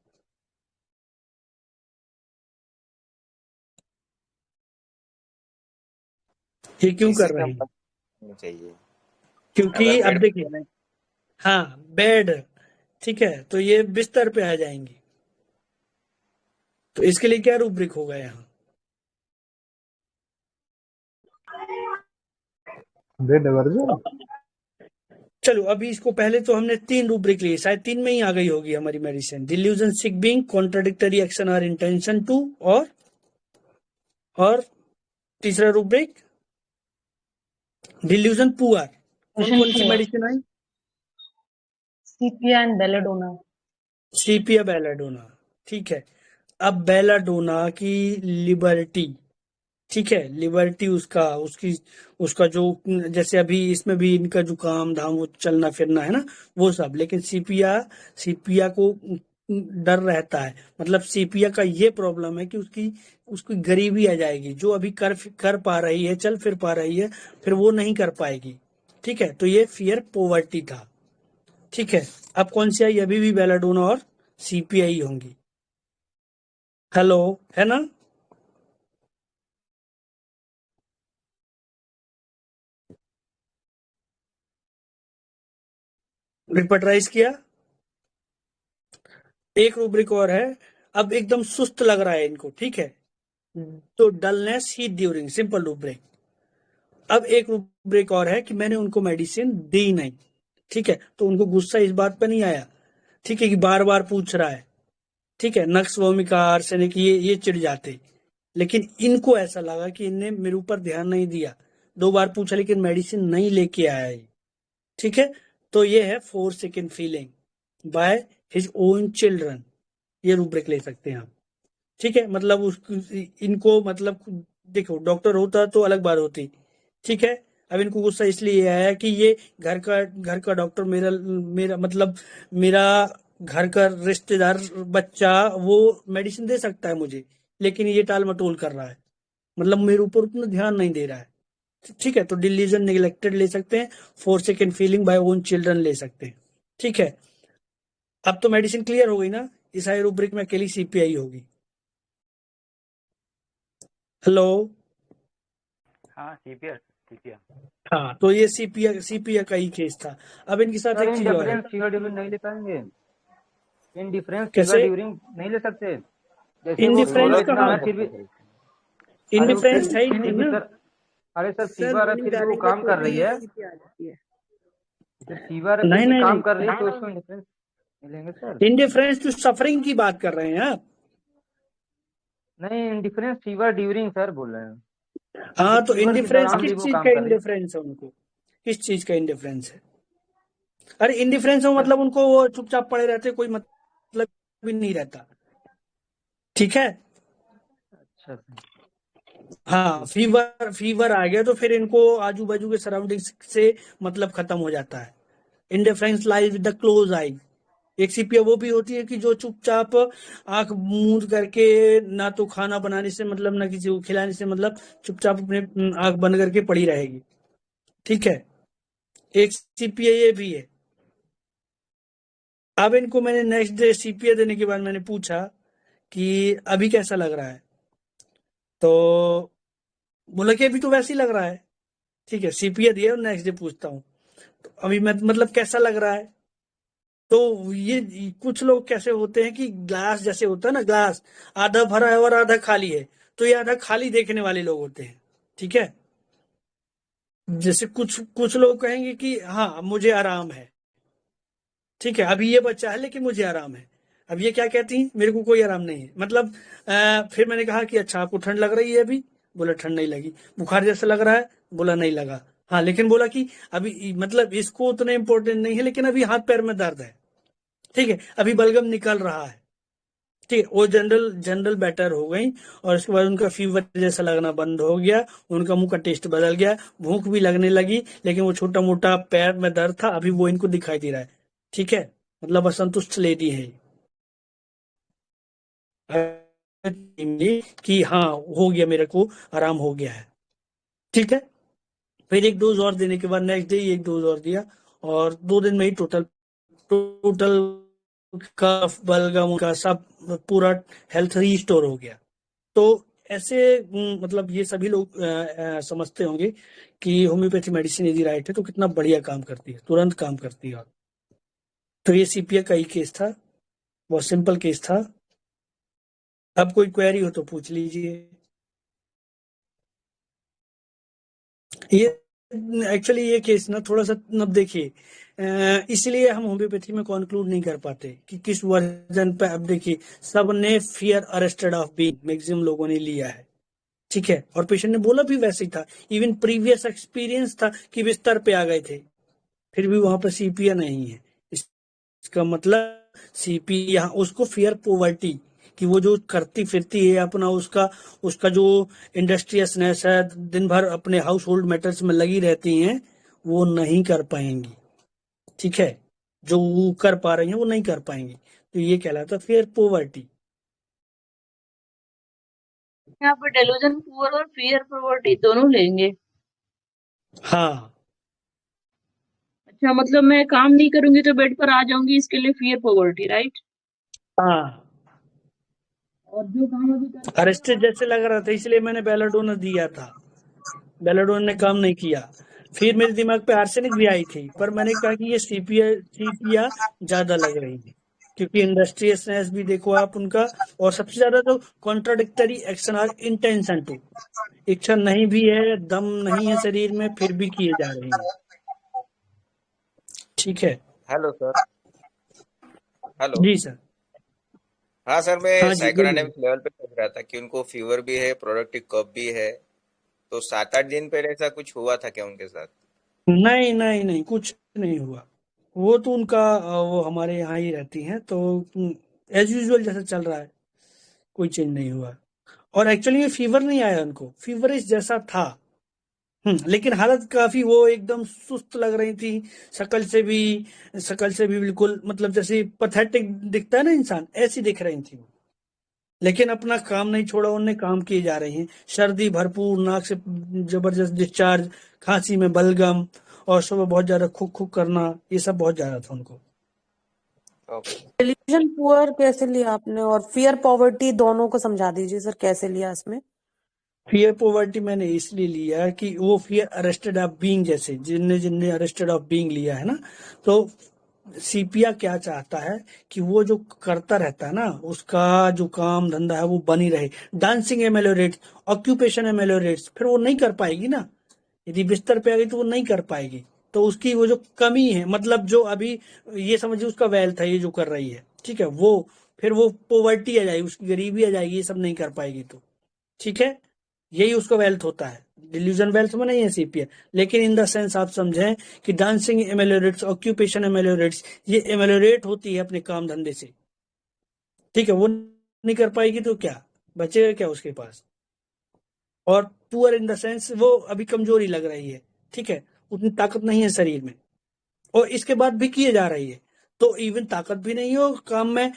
ये क्यों इसी कर का रही हैं? होना चाहिए। क्योंकि अगर अब बेड देखिए, हाँ बेड, ठीक है, तो ये बिस्तर पे आ जाएंगी। तो इसके लिए क्या रूब्रिक होगा यहाँ? दे डाइवर्जन। चलो अभी इसको पहले तो हमने 3 रूब्रिक लिए, शायद 3 में ही आ गई होगी हमारी medicine. Delusion sick being, contradictory action और इंटेंशन टू, और तीसरा रूब्रिक डिल्यूजन पुअर। कौन कौन सी मेडिसिन आई? Sepia and belladonna. Sepia belladonna. ठीक है, अब बेलाडोना की लिबर्टी, ठीक है, लिबर्टी उसका जो, जैसे अभी इसमें भी इनका जुकाम धाम वो चलना फिरना है ना, वो सब, लेकिन सीपिया को डर रहता है। मतलब सीपिया का ये प्रॉब्लम है कि उसकी गरीबी आ जाएगी। जो अभी कर पा रही है, चल फिर पा रही है, फिर वो नहीं कर पाएगी। ठीक है, तो ये फियर पोवर्टी था। ठीक है, अब कौन सी आई? अभी भी बेलाडोना और सीपीआई होंगी। हेलो, है ना? रिपटराइज किया। एक रूब्रिक और है। अब एकदम सुस्त लग रहा है इनको, ठीक है, तो डलनेस ही ड्यूरिंग, सिंपल रूब्रिक। अब एक रूब्रिक और है कि मैंने उनको मेडिसिन दी नहीं, ठीक है, तो उनको गुस्सा इस बात पर नहीं आया, ठीक है, कि बार बार पूछ रहा है, ठीक है, नक्स भूमिका आर्सेनिक ये चिढ़ जाते। लेकिन इनको ऐसा लगा कि इनने मेरे ऊपर ध्यान नहीं दिया, 2 बार पूछा लेकिन मेडिसिन नहीं लेके आया ये। ठीक है, तो ये है 4 second feeling by his own children. ये रूब्रिक ले सकते हैं आप। ठीक है, मतलब इनको, मतलब देखो डॉक्टर होता तो अलग बात होती। ठीक है, अब इनको गुस्सा इसलिए आया कि ये घर का डॉक्टर मेरा मतलब मेरा घर का रिश्तेदार बच्चा वो मेडिसिन दे सकता है मुझे, लेकिन ये टाल मटोल कर रहा है, मतलब मेरे ऊपर उतना ध्यान नहीं दे रहा है। ठीक है, तो डिलीजन नेग्लेक्टेड ले सकते हैं, 4 second feeling by own children ले सकते हैं। ठीक है, अब तो मेडिसिन क्लियर हो गई ना, इस आई रूब्रिक में अकेली सीपीआई होगी। हेलो, हाँ सीपिया। हाँ, तो ये सीपिया का ही केस था। अब इनके साथ एक चीज और है। इंडिफरेंस फीवर ड्यूरिंग नहीं ले पाएंगे? इंडिफरेंस कैसे? फीवर ड्यूरिंग नहीं ले सकते? जैसे इंडिफरेंस कहाँ? फिर भी इंडिफरेंस है ही नहीं ना। अरे सर फीवर है फिर भी वो काम कर रही है, फीवर है नहीं फिर भी नहीं काम नहीं, कर रही है, तो उसको इंडिफरेंस मिलेंगे सर? इंडिफरेंस टू सफरिंग की बात कर रहे हैं आप? नहीं, इंडिफरेंस फीवर ड्यूरिंग सर बोल रहे हैं। हाँ, तो फीवर के इंडिफरेंस दौरान भी किस वो चीज काम का कर रही है। इंडिफरेंस है उनको? किस चीज का इंडिफरेंस है? अरे इंडिफरेंस हो मतलब उनको वो चुपचाप पड़े रहते, कोई मतलब भी नहीं रहता। ठीक है, अच्छा हाँ, फीवर आ गया तो फिर इनको आजू बाजू के सराउंडिंग से मतलब खत्म हो जाता है। Indifference lies with the close eye. एक सीपिया वो भी होती है कि जो चुपचाप आंख मूंद करके, ना तो खाना बनाने से मतलब, ना किसी को खिलाने से मतलब, चुपचाप अपने आंख बंद करके पड़ी रहेगी। ठीक है, एक सीपिया ये भी है। अब इनको मैंने नेक्स्ट डे सीपिया देने के बाद मैंने पूछा कि अभी कैसा लग रहा है, तो बोला कि अभी तो वैसे ही लग रहा है। ठीक है, सीपिया दिया और नेक्स्ट डे पूछता हूँ तो अभी मैं मतलब कैसा लग रहा है। तो ये कुछ लोग कैसे होते हैं कि ग्लास जैसे होता है ना, ग्लास आधा भरा है और आधा खाली है, तो ये आधा खाली देखने वाले लोग होते हैं। ठीक है, जैसे कुछ लोग कहेंगे कि हाँ मुझे आराम है, ठीक है, अभी ये बच्चा है लेकिन मुझे आराम है। अब ये क्या कहती है, मेरे को कोई आराम नहीं है, मतलब फिर मैंने कहा कि अच्छा आपको ठंड लग रही है अभी? बोला ठंड नहीं लगी। बुखार जैसा लग रहा है? बोला नहीं लगा। हाँ, लेकिन बोला कि अभी मतलब इसको उतना इंपॉर्टेंट नहीं है, लेकिन अभी हाथ पैर में दर्द है। ठीक है, अभी बलगम निकल रहा है। ठीक है, वो जनरल जनरल बेटर हो गई और उसके बाद उनका फीवर जैसा लगना बंद हो गया, उनका मुंह का टेस्ट बदल गया, भूख भी लगने लगी, लेकिन वो छोटा मोटा पैर में दर्द था अभी वो इनको दिखाई दे रहा है। ठीक है, मतलब असंतुष्ट लेडी है कि हाँ हो गया, मेरे को आराम हो गया है। ठीक है, फिर एक डोज और देने के बाद नेक्स्ट डे एक डोज और दिया और 2 दिन में ही टोटल टोटल कफ बलगम का सब पूरा हेल्थ रिस्टोर हो गया। तो ऐसे मतलब ये सभी लोग समझते होंगे कि होम्योपैथी मेडिसिन यदि राइट है तो कितना बढ़िया काम करती है, तुरंत काम करती है। तो ये सीपीए का ही केस था, बहुत सिंपल केस था। अब कोई क्वेरी हो तो पूछ लीजिए। ये एक्चुअली ये केस ना थोड़ा सा अब देखिए, इसलिए हम होम्योपैथी में कंक्लूड नहीं कर पाते कि किस वर्जन पे। अब देखिए, सबने fear arrested of being maximum लोगों ने लिया है। ठीक है, और पेशेंट ने बोला भी वैसे ही था, इवन प्रीवियस एक्सपीरियंस था कि बिस्तर पे आ गए थे, फिर भी वहां पर सीपीए नहीं है। इसका मतलब सीपी यहाँ उसको फियर पॉवर्टी कि वो जो करती फिरती है अपना, उसका उसका जो इंडस्ट्रियसनेस है, दिन भर अपने हाउस होल्ड मैटर्स में लगी रहती हैं, वो नहीं कर पाएंगी। ठीक है, जो वो कर पा रही हैं वो नहीं कर पाएंगी, तो ये कहलाता फियर पॉवर्टी। यहाँ पर डेलूजन पुअर और फियर पॉवर्टी दोनों लेंगे। हाँ, अच्छा, मतलब मैं काम नहीं करूंगी तो बेड पर आ जाऊंगी, इसके लिए फियर पॉवर्टी, राइट? हाँ, और जो काम अभी कर अरेस्टेड जैसे लग रहा था इसलिए मैंने बेलाडोना दिया था, बेलाडोना ने काम नहीं किया। फिर मेरे दिमाग पे आर्सेनिक भी आई थी, पर मैंने कहा कि ये सीपिया ज्यादा लग रही है, क्योंकि इंडस्ट्रियसनेस भी देखो आप उनका, और सबसे ज्यादा तो कॉन्ट्राडिक्टरी एक्शन और इंटेंशन टू, इच्छा नहीं भी है, दम नहीं है शरीर में, फिर भी किए जा रहे हैं। ठीक है, हेलो सर। हेलो। जी सर। हाँ सर, मैं हाँ जी, बोलिए। साइकोडायनामिक लेवल पे सोच रहा था कि उनको फीवर भी है, प्रोडक्टिव कफ भी है, तो 7-8 दिन पहले ऐसा कुछ हुआ था क्या उनके साथ? नहीं नहीं नहीं, कुछ नहीं हुआ। वो तो उनका वो हमारे यहाँ ही रहती हैं, तो एज यूजुअल जैसा चल रहा है, कोई चेंज नहीं हुआ। और एक्चुअली में फीवर नहीं आया उनको, फीवरिश जैसा था। लेकिन हालत काफी वो एकदम सुस्त लग रही थी, शक्ल से भी बिल्कुल, मतलब जैसे पथेटिक दिखता है ना इंसान, ऐसी दिख रही थी वो। लेकिन अपना काम नहीं छोड़ा, उनने काम किए जा रहे हैं। सर्दी भरपूर, नाक से जबरदस्त डिस्चार्ज, खांसी में बलगम, और सुबह बहुत ज्यादा खुक खुक करना, ये सब बहुत ज्यादा था उनको। डेल्यूजन पुअर कैसे लिया आपने, और फियर पॉवर्टी दोनों को समझा दीजिए सर, कैसे लिया इसमें? फियर पॉवर्टी मैंने इसलिए लिया कि वो फियर अरेस्टेड ऑफ बीइंग, जैसे जिनने अरेस्टेड ऑफ बीइंग लिया है ना, तो सीपिया क्या चाहता है कि वो जो करता रहता है ना, उसका जो काम धंधा है वो बनी रहे। डांसिंग एमेलोरेट्स, ऑक्यूपेशन एमेलोरेट्स, फिर वो नहीं कर पाएगी ना, यदि बिस्तर पे आ गई तो वो नहीं कर पाएगी। तो उसकी वो जो कमी है, मतलब जो अभी ये समझिए उसका वेल्थ है ये जो कर रही है, ठीक है, वो फिर वो पॉवर्टी आ जाएगी, उसकी गरीबी आ जाएगी, ये सब नहीं कर पाएगी तो। ठीक है, यही उसका वेल्थ होता है। डिल्यूजन वेल्थ में नहीं है सीपीए, लेकिन इन द सेंस आप समझें कि डांसिंग एमेलोरेट्स, ऑक्यूपेशन एमेलोरेट्स, ये एमेलोरेट होती है अपने काम धंधे से। ठीक है, वो नहीं कर पाएगी तो क्या बचेगा, क्या उसके पास। और पुअर इन द सेंस वो अभी कमजोरी लग रही है, ठीक है, उतनी ताकत नहीं है शरीर में, और इसके बाद भी किए जा रही है। तो इवन ताकत भी नहीं हो काम में,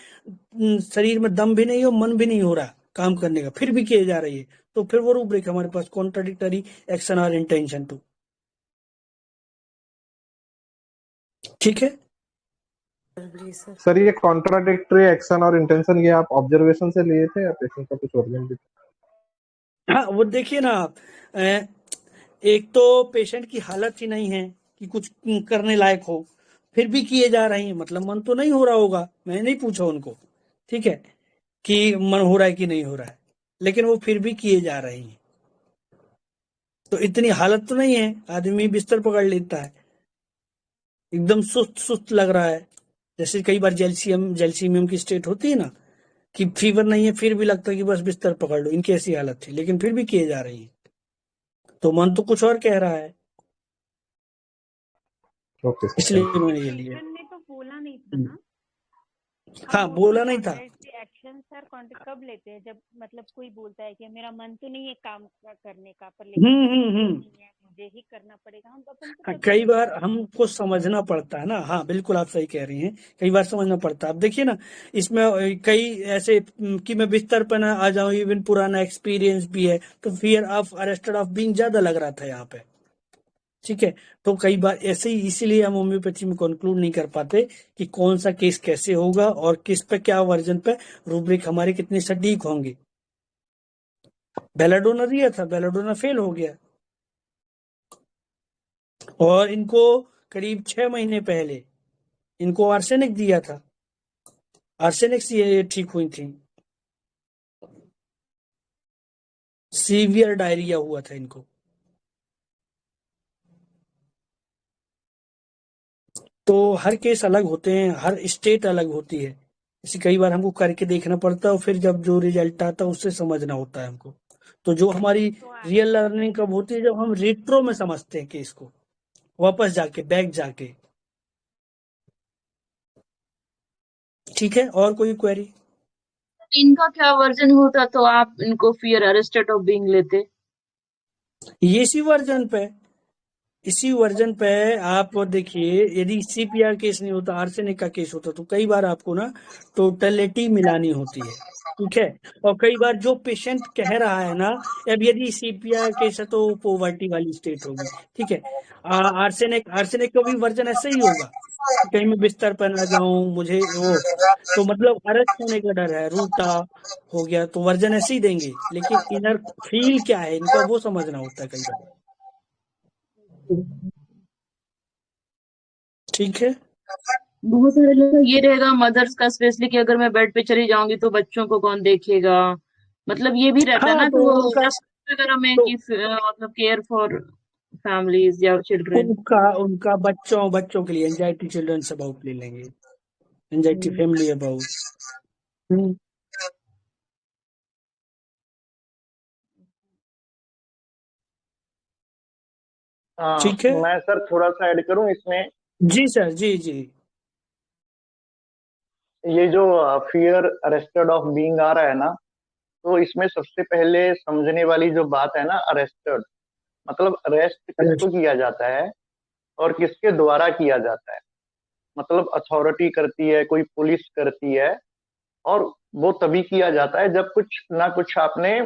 शरीर में दम भी नहीं हो, मन भी नहीं हो रहा काम करने का, फिर भी किए जा रही है, तो फिर वो रूब्रिक हमारे पास कॉन्ट्राडिक्टरी एक्शन और इंटेंशन टू। ठीक है सर, ये कॉन्ट्राडिक्टरी एक्शन और इंटेंशन ये आप ऑब्जर्वेशन से लिए थे या पेशेंट का कुछ ऑर्गन भी था? हाँ, वो देखिए ना आप, एक तो पेशेंट की हालत ही नहीं है कि कुछ करने लायक हो, फिर भी किए जा रहे हैं, मतलब मन तो नहीं हो रहा होगा, मैंने नहीं पूछा उनको, ठीक है, कि मन हो रहा है कि नहीं हो रहा है, लेकिन वो फिर भी किए जा रहे हैं। तो इतनी हालत तो नहीं है, आदमी बिस्तर पकड़ लेता है, एकदम सुस्त सुस्त लग रहा है, जैसे कई बार जेलसीमियम की स्टेट होती है ना, कि फीवर नहीं है फिर भी लगता है कि बस बिस्तर पकड़ लो, इनकी ऐसी हालत थी, लेकिन फिर भी किए जा रही है, तो मन तो कुछ और कह रहा है। इसलिए मैंने ये लिया। ने तो बोला नहीं था ना, हाँ, बोला नहीं था, पेशेंट सर कांटेक्ट कब लेते हैं, जब मतलब कोई बोलता है कि मेरा मन तो नहीं है काम करने का, पर लेकिन नहीं है, मुझे ही करना पड़ेगा, हम अपन तो हाँ, तभी कई लेते बार हैं। हमको समझना पड़ता है ना। हाँ बिल्कुल, आप सही कह रही हैं, कई बार समझना पड़ता है। अब देखिए ना, इसमें कई ऐसे कि मैं बिस्तर पर ना आ जाऊं, इवन पुराना एक्सपीरियंस भी है, तो fear of arrested of being ज्यादा लग रहा था यहाँ पे। ठीक है, तो कई बार ऐसे ही, इसीलिए हम होम्योपैथी में कंक्लूड नहीं कर पाते कि कौन सा केस कैसे होगा और किस पे क्या वर्जन पे रूब्रिक हमारे कितने सटीक होंगे। बेलाडोना दिया था, बेलाडोना फेल हो गया, और इनको करीब 6 महीने पहले इनको आर्सेनिक दिया था, आर्सेनिक से ये ठीक हुई थी। सीवियर डायरिया हुआ था इनको। तो हर केस अलग होते हैं, हर स्टेट अलग होती है, इसे कई बार हमको करके देखना पड़ता है, और फिर जब जो रिजल्ट आता है उससे समझना होता है हमको। तो जो हमारी रियल लर्निंग कब होती है, जब हम रेट्रो में समझते हैं केस को, वापस जाके, बैक जाके। ठीक है, और कोई क्वेरी? इनका क्या वर्जन होता तो आप इनको फियर अरेस्टेड ऑफ बीइंग लेते? ये इसी वर्जन पे आप देखिए, यदि सीपीआर केस नहीं होता, आर्सेनिक का केस होता, तो कई बार आपको ना टोटलिटी मिलानी होती है। ठीक है, और कई बार जो पेशेंट कह रहा है ना, अब यदि सीपीआर केस है तो पोवर्टी वाली स्टेट होगी। ठीक है, आर्सेनिक का भी वर्जन ऐसा ही होगा कि कहीं मैं बिस्तर पर ना जाऊं, मुझे वो, तो मतलब अरेस्ट होने का डर है, रूटा हो गया, तो वर्जन ऐसे ही देंगे, लेकिन इनर फील क्या है इनका वो समझना होता है कई बार। ठीक है, बहुत सारे लोग का ये रहेगा मदर्स का स्पेशली, कि अगर मैं बेड पे चली जाऊंगी तो बच्चों को कौन देखेगा, मतलब ये भी रहता है हाँ ना, तो कि वो उनका वगैरह में तो कि मतलब केयर फॉर फैमिलीज या चिल्ड्रन। उनका उनका बच्चों के लिए एंजाइटी चिल्ड्रंस अबाउट ले लेंगे, एंजाइटी फैमिली अबाउट। ठीक है, मैं सर थोड़ा सा ऐड करूं इसमें। जी सर, जी जी। ये जो फियर अरेस्टेड ऑफ बीइंग आ रहा है ना, तो इसमें सबसे पहले समझने वाली जो बात है ना, अरेस्टेड मतलब अरेस्ट किसको किया जाता है और किसके द्वारा किया जाता है। मतलब अथॉरिटी करती है, कोई पुलिस करती है, और वो तभी किया जाता है जब कुछ ना कुछ आपने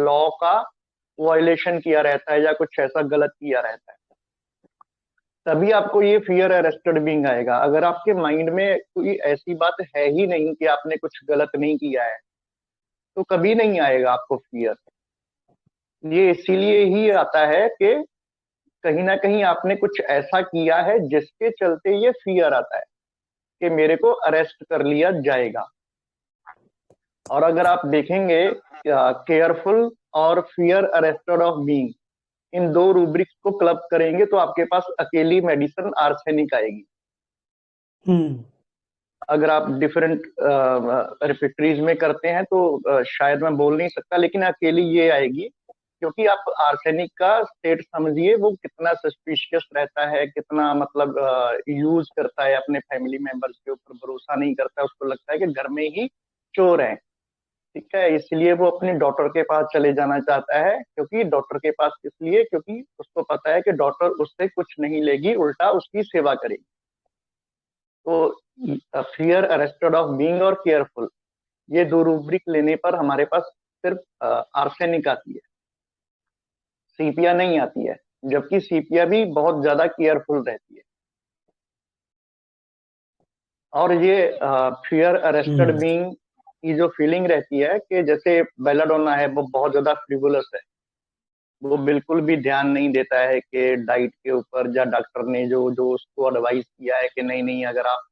लॉ का वायलेशन किया रहता है या कुछ ऐसा गलत किया रहता है, तभी आपको ये फियर अरेस्टेड बीइंग आएगा। अगर आपके माइंड में कोई ऐसी बात है ही नहीं कि आपने कुछ गलत नहीं किया है, तो कभी नहीं आएगा आपको फियर। ये इसीलिए ही आता है कि कहीं ना कहीं आपने कुछ ऐसा किया है जिसके चलते ये फियर आता है कि मेरे को अरेस्ट कर लिया जाएगा। और अगर आप देखेंगे केयरफुल और फियर अरेस्टेड ऑफ बीइंग, इन दो रूब्रिक्स को क्लब करेंगे तो आपके पास अकेली मेडिसिन आर्सेनिक आएगी। अगर आप डिफरेंट रिफिक्ट्रीज में करते हैं तो शायद मैं बोल नहीं सकता, लेकिन अकेली ये आएगी, क्योंकि आप आर्सेनिक का स्टेट समझिए, वो कितना सस्पिशियस रहता है, कितना मतलब यूज करता है, अपने फैमिली मेंबर्स के ऊपर भरोसा नहीं करता, उसको लगता है कि घर में ही चोर हैं। ठीक है, इसलिए वो अपने डॉक्टर के पास चले जाना चाहता है। क्योंकि डॉक्टर के पास इसलिए, क्योंकि उसको पता है कि डॉक्टर उससे कुछ नहीं लेगी, उल्टा उसकी सेवा करेगी। तो फियर अरेस्टेड ऑफ बीइंग और केयरफुल, ये दो रूब्रिक लेने पर हमारे पास सिर्फ आर्सेनिक आती है, सीपिया नहीं आती है, जबकि सीपिया भी बहुत ज्यादा केयरफुल रहती है। और ये फियर अरेस्टेड बीइंग की जो फीलिंग रहती है कि जैसे बेलाडोना है, वो बहुत ज्यादा फ्रिवुलस है, वो बिल्कुल भी ध्यान नहीं देता है कि डाइट के ऊपर, या डॉक्टर ने जो जो उसको एडवाइस किया है कि नहीं नहीं, अगर आप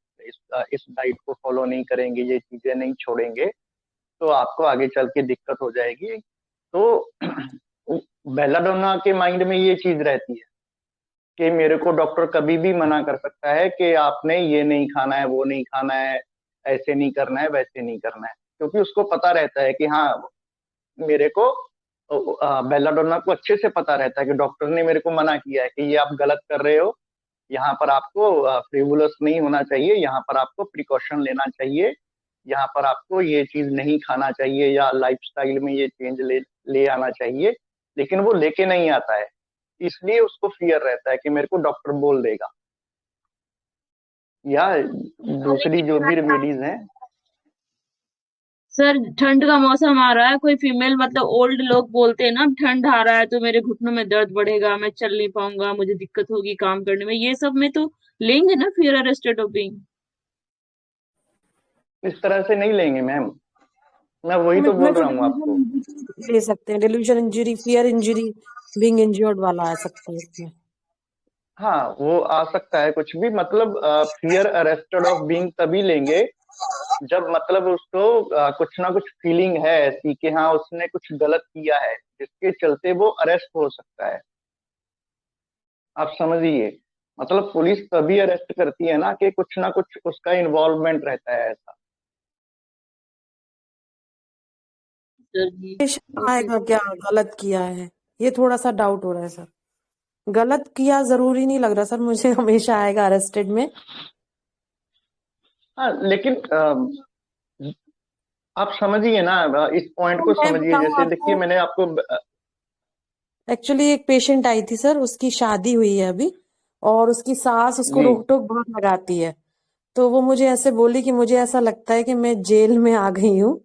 इस डाइट को फॉलो नहीं करेंगे, ये चीजें नहीं छोड़ेंगे, तो आपको आगे चल के दिक्कत हो जाएगी। तो बेलाडोना के माइंड में ये चीज रहती है कि मेरे को डॉक्टर कभी भी मना कर सकता है कि आपने ये नहीं खाना है, वो नहीं खाना है, ऐसे नहीं करना है, वैसे नहीं करना है, क्योंकि उसको पता रहता है कि हाँ, मेरे को बेलाडोना को अच्छे से पता रहता है कि डॉक्टर ने मेरे को मना किया है कि ये आप गलत कर रहे हो, यहाँ पर आपको फ्रिवुलस नहीं होना चाहिए, यहाँ पर आपको प्रिकॉशन लेना चाहिए, यहाँ पर आपको ये चीज नहीं खाना चाहिए या लाइफस्टाइल में ये चेंज ले आना चाहिए, लेकिन वो लेके नहीं आता है, इसलिए उसको फियर रहता है कि मेरे को डॉक्टर बोल देगा, या दूसरी जो भी रेमेडीज हैं। सर ठंड का मौसम आ रहा है, कोई फीमेल मतलब ओल्ड लोग बोलते हैं ना ठंड आ रहा है तो मेरे घुटनों में दर्द बढ़ेगा, मैं चल नहीं पाऊंगा, मुझे दिक्कत होगी काम करने में, ये सब में तो लेंगे ना फियर अरेस्टेड ऑफ बीइंग? इस तरह से नहीं लेंगे मैम, मैं वही तो बोल रहा हूँ आपको। ले सकते हैं delusion injury, fear injury, being injured वाला आ सकता है इसमें। हाँ वो आ सकता है कुछ भी, मतलब फियर अरेस्टेड ऑफ बीइंग तभी लेंगे जब मतलब उसको कुछ ना कुछ फीलिंग है ऐसी कि हाँ उसने कुछ गलत किया है जिसके चलते वो अरेस्ट हो सकता है। आप समझिए, मतलब पुलिस तभी अरेस्ट करती है ना कि कुछ ना कुछ उसका इन्वॉल्वमेंट रहता है ऐसा। आएगा क्या गलत किया है, ये थोड़ा सा डाउट हो रहा है सर। गलत किया जरूरी नहीं लग रहा सर मुझे, हमेशा आएगा अरेस्टेड में। हाँ लेकिन आप समझिए ना, इस पॉइंट को समझिए। जैसे देखिए मैंने आपको एक्चुअली एक पेशेंट आई थी सर, उसकी शादी हुई है अभी, और उसकी सास उसको रोक टोक बहुत लगाती है, तो वो मुझे ऐसे बोली कि मुझे ऐसा लगता है कि मैं जेल में आ गई हूँ,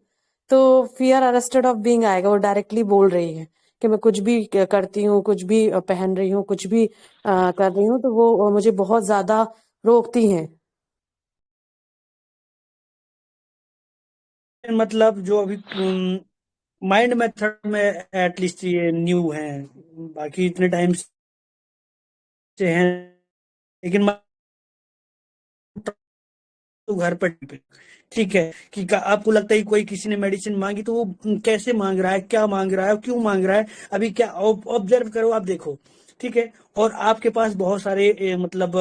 तो फियर अरेस्टेड ऑफ बीइंग आएगा। वो डायरेक्टली बोल रही है कि मैं कुछ भी करती हूँ, कुछ भी पहन रही हूँ, कुछ भी कर रही हूँ, तो वो मुझे बहुत ज्यादा रोकती हैं। मतलब जो अभी माइंड मेथड में एटलीस्ट ये न्यू है, बाकी इतने टाइम से हैं, लेकिन तो घर पर ठीक है कि आपको लगता है कोई किसी ने मेडिसिन मांगी तो वो कैसे मांग रहा है, क्या मांग रहा है, क्यों मांग रहा है, अभी क्या ऑब्जर्व करो, आप देखो, ठीक है। और आपके पास बहुत सारे मतलब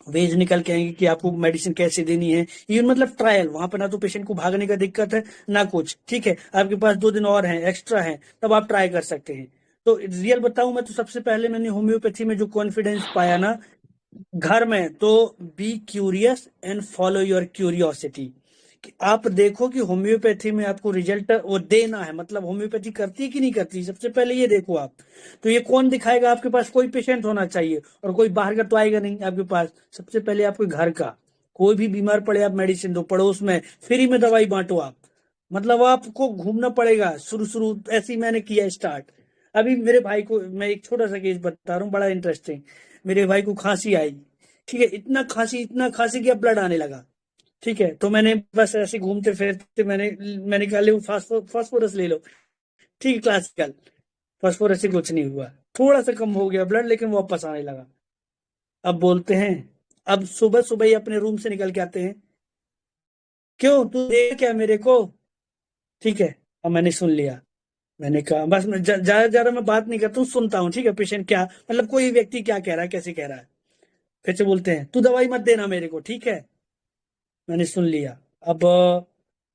वेज निकल के आएंगे कि आपको मेडिसिन कैसे देनी है, ये मतलब ट्रायल, वहां पर ना तो पेशेंट को भागने का दिक्कत है ना कुछ, ठीक है। आपके पास 2 दिन और हैं, एक्स्ट्रा हैं, तब आप ट्राई कर सकते हैं। तो रियल बताऊं मैं, तो सबसे पहले मैंने होम्योपैथी में जो कॉन्फिडेंस पाया ना घर में, तो be curious and follow your curiosity, कि आप देखो कि होम्योपैथी में आपको रिजल्ट वो देना है, मतलब होम्योपैथी करती है कि नहीं करती, सबसे पहले ये देखो आप। तो ये कौन दिखाएगा, आपके पास कोई पेशेंट होना चाहिए, और कोई बाहर का तो आएगा नहीं आपके पास, सबसे पहले आपके घर का। कोई भी बीमार पड़े आप मेडिसिन दो, पड़ोस में फ्री में दवाई बांटो आप, मतलब आपको घूमना पड़ेगा। शुरू ऐसे ही मैंने किया स्टार्ट। अभी मेरे भाई को मैं एक छोटा सा केस बता रहा हूँ, बड़ा इंटरेस्टिंग। मेरे भाई को खांसी आई, ठीक है, इतना खांसी कि अब ब्लड आने लगा, ठीक है। तो मैंने बस ऐसे घूमते फिरते मैंने कहा ले फास्फोरस ले लो, ठीक है, क्लासिकल फास्फोरस से कुछ नहीं हुआ, थोड़ा सा कम हो गया ब्लड, लेकिन वापस आने लगा। अब बोलते हैं, अब सुबह सुबह ही अपने रूम से निकल के आते हैं, क्यों तू देख क्या मेरे को, ठीक है। अब मैंने सुन लिया, मैंने कहा बस मैं ज्यादा मैं बात नहीं करता हूँ, सुनता हूँ, ठीक है, पेशेंट क्या मतलब कोई व्यक्ति क्या कह रहा है, कैसे कह रहा है। फिर से बोलते हैं तू दवाई मत देना मेरे को, ठीक है, मैंने सुन लिया। अब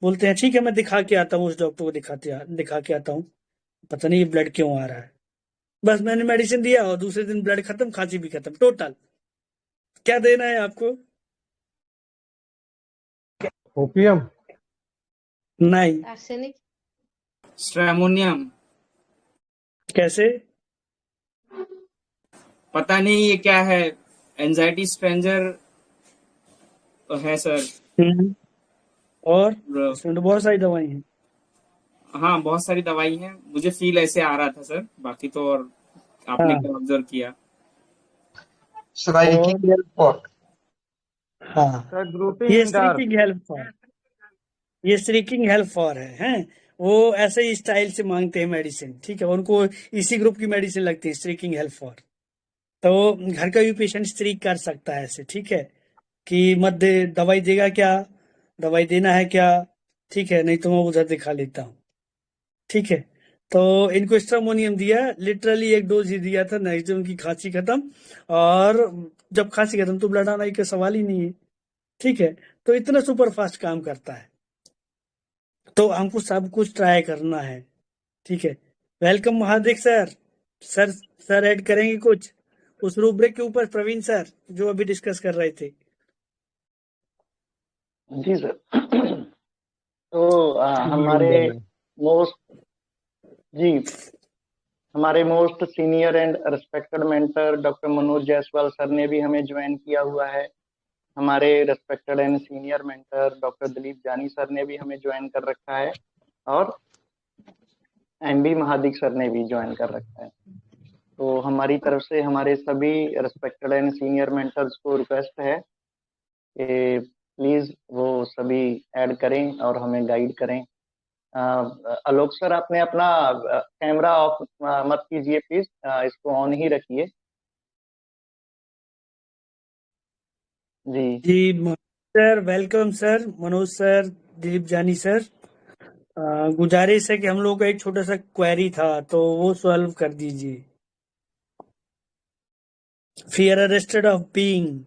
बोलते हैं ठीक है मैं दिखा के आता हूँ, उस डॉक्टर को दिखा के आता हूँ, पता नहीं ये ब्लड क्यों आ रहा है। बस मैंने मेडिसिन दिया और दूसरे दिन ब्लड खत्म, खांसी भी खत्म, टोटल। क्या देना है आपको? ओपियम नहीं, आर्सेनिक, स्ट्रेमोनियम। कैसे? पता नहीं ये क्या है, एंजाइटी स्ट्रेंजर तो है सर। और इसमें तो बहुत सारी दवाई हैं। हाँ बहुत सारी दवाई हैं, मुझे फील ऐसे आ रहा था सर, बाकी तो और आपने हाँ। क्या ऑब्जर्व किया? स्ट्राइकिंग हेल्प फॉर, हाँ, सर ग्रुपिंग ये इन डार्क, स्ट्रीकिंग हेल्प फॉर, ये स्ट्रीकिंग हेल्प फॉर है। वो ऐसे ही स्टाइल से मांगते हैं मेडिसिन, ठीक है, उनको इसी ग्रुप की मेडिसिन लगती है, स्ट्रीकिंग हेल्प फॉर। तो घर का भी पेशेंट स्ट्रीक कर सकता है ऐसे, ठीक है, कि मत दे, दवाई देगा क्या, दवाई देना है क्या, ठीक है, नहीं तो मैं उधर दिखा लेता हूँ, ठीक है। तो इनको स्ट्रामोनियम दिया, लिटरली 1 डोज ही दिया था, नेक्स्ट डे उनकी खांसी खत्म, और जब खांसी खत्म तो ब्लड आना का सवाल ही नहीं है, ठीक है। तो इतना सुपर फास्ट काम करता है, तो हमको सब कुछ ट्राई करना है, ठीक है। वेलकम महादेव सर ऐड करेंगे कुछ उस रूब्रिक के ऊपर, प्रवीण सर जो अभी डिस्कस कर रहे थे। जी सर। तो हमारे मोस्ट जी हमारे most senior and respected mentor doctor Manoj Jaiswal sir ने भी हमें ज्वाइन किया हुआ है। हमारे respected and senior mentor doctor Dilip Jani sir ने भी हमें ज्वाइन कर रखा है, और एमबी महादिक सर ने भी ज्वाइन कर रखा है। तो हमारी तरफ से हमारे सभी रिस्पेक्टेड एंड सीनियर मेंटर्स को रिक्वेस्ट है कि प्लीज वो सभी ऐड करें और हमें गाइड करें। आलोक सर, आपने अपना कैमरा ऑफ मत कीजिए प्लीज, इसको ऑन ही रखिए। जी sir, welcome sir, Manoj sir, Dilip Jani sir. गुजारिश है कि हम लोग का एक छोटा सा क्वेरी था तो वो सॉल्व कर दीजिए। Fear arrested of being.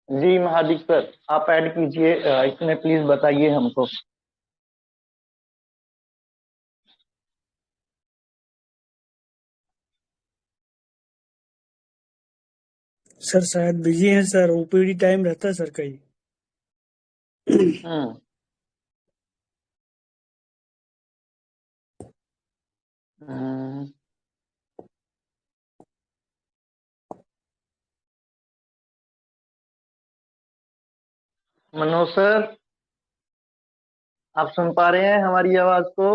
जी महादीप सर, आप ऐड कीजिए, इसमें प्लीज बताइए हमको। सर शायद बिजी हैं सर, ओपीडी टाइम रहता है सर कहीं। मनोज सर, आप सुन पा रहे हैं हमारी आवाज को?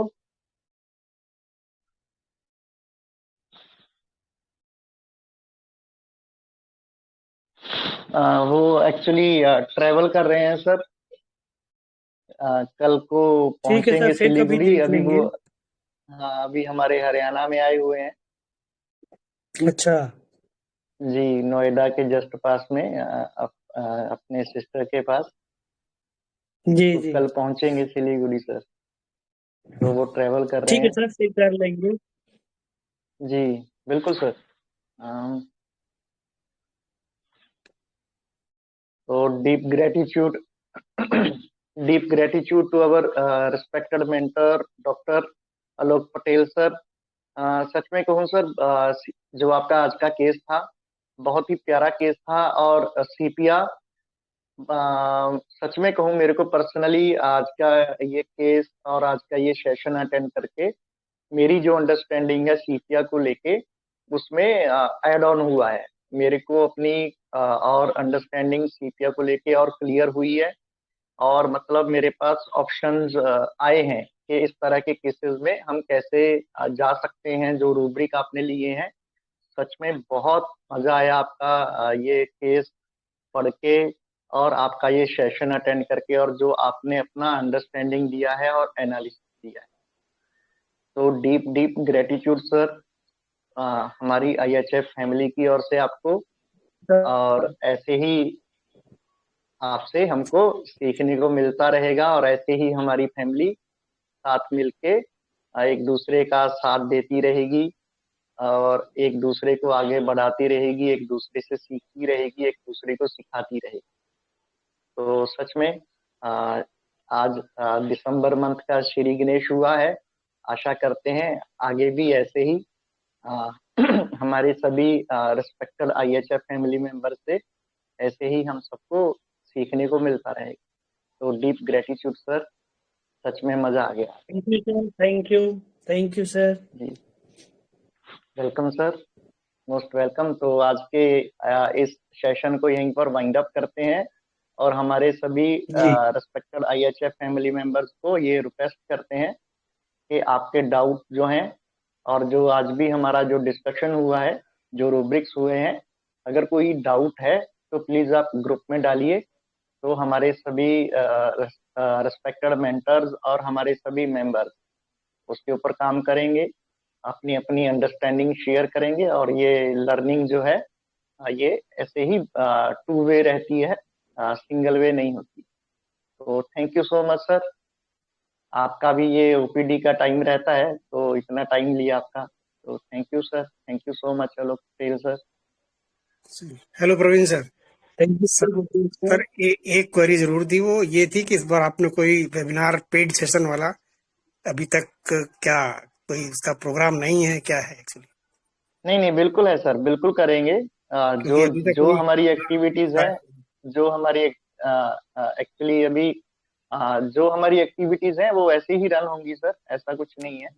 वो एक्चुअली ट्रेवल कर रहे हैं सर, कल को ठीक है पहुंचेंगे सर, फिर कभी सिलीगुड़ी। देख अभी लेंगे। वो अभी हमारे हरियाणा में आए हुए हैं। अच्छा जी, नोएडा के जस्ट पास में, अपने सिस्टर के पास। जी तो जी कल पहुंचेंगे सिलीगुड़ी सर, तो वो ट्रेवल कर रहे ठीक है हैं। सर, फिर कर लेंगे। जी बिल्कुल सर। तो deep gratitude to our respected mentor doctor Alok Patel sir. सच में कहूँ सर, जो आपका आज का केस था बहुत ही प्यारा केस था, और सीपिया, सच में कहूँ मेरे को पर्सनली आज का ये केस और आज का ये सेशन अटेंड करके मेरी जो अंडरस्टैंडिंग है सीपिया को लेके उसमें ऐड ऑन हुआ है। मेरे को अपनी और अंडरस्टैंडिंग सीपिया को लेके और क्लियर हुई है, और मतलब मेरे पास ऑप्शंस आए हैं कि इस तरह के केसेस में हम कैसे जा सकते हैं, जो रूब्रिक आपने लिए हैं। सच में बहुत मजा आया आपका ये केस पढ़ के और आपका ये सेशन अटेंड करके, और जो आपने अपना अंडरस्टैंडिंग दिया है और एनालिसिस दिया है। तो डीप डीप ग्रेटिट्यूड सर हमारी IHF फैमिली की ओर से आपको, और ऐसे ही आपसे हमको सीखने को मिलता रहेगा, और ऐसे ही हमारी फैमिली साथ मिलके एक दूसरे का साथ देती रहेगी और एक दूसरे को आगे बढ़ाती रहेगी, एक दूसरे से सीखती रहेगी, एक दूसरे को सिखाती रहेगी। तो सच में आज दिसंबर मंथ का श्री गणेश हुआ है। आशा करते हैं आगे भी ऐसे ही हमारे सभी रिस्पेक्टेड IHF फैमिली मेंबर से ऐसे ही हम सबको सीखने को मिलता रहेगा। तो डीप ग्रेटिट्यूड सर, सच में मजा आ गया। Thank you sir, thank you sir. जी वेलकम सर, मोस्ट वेलकम। तो आज के इस सेशन को यहीं पर वाइंड अप करते हैं, और हमारे सभी रिस्पेक्टेड IHF फैमिली मेंबर्स को ये रिक्वेस्ट करते हैं कि आपके डाउट जो हैं और जो आज भी हमारा जो डिस्कशन हुआ है, जो रूब्रिक्स हुए हैं, अगर कोई डाउट है तो प्लीज आप ग्रुप में डालिए। तो हमारे सभी रिस्पेक्टेड मेंटर्स और हमारे सभी मेंबर्स उसके ऊपर काम करेंगे, अपनी अपनी अंडरस्टैंडिंग शेयर करेंगे, और ये लर्निंग जो है ये ऐसे ही 2 वे रहती है, सिंगल वे नहीं होती। तो thank you so much sir. आपका भी ये OPD का टाइम रहता है, तो इतना टाइम लिया आपका, तो thank you sir, thank you so much Alok Patel sir. Hello Praveen sir. Thank you sir एक क्वेरी जरूर थी, वो ये थी कि इस बार आपने कोई वेबिनार पेड सेशन वाला अभी तक क्या कोई उसका प्रोग्राम नहीं है, क्या है एक्चुअली? नहीं बिल्कुल है सर, बिल्कुल करेंगे। जो अभी तक जो कोई हमारी एक्टिविटीज है, जो हमारी एक्चुअली अभी जो हमारी एक्टिविटीज हैं वो वैसे ही रन होंगी सर, ऐसा कुछ नहीं है।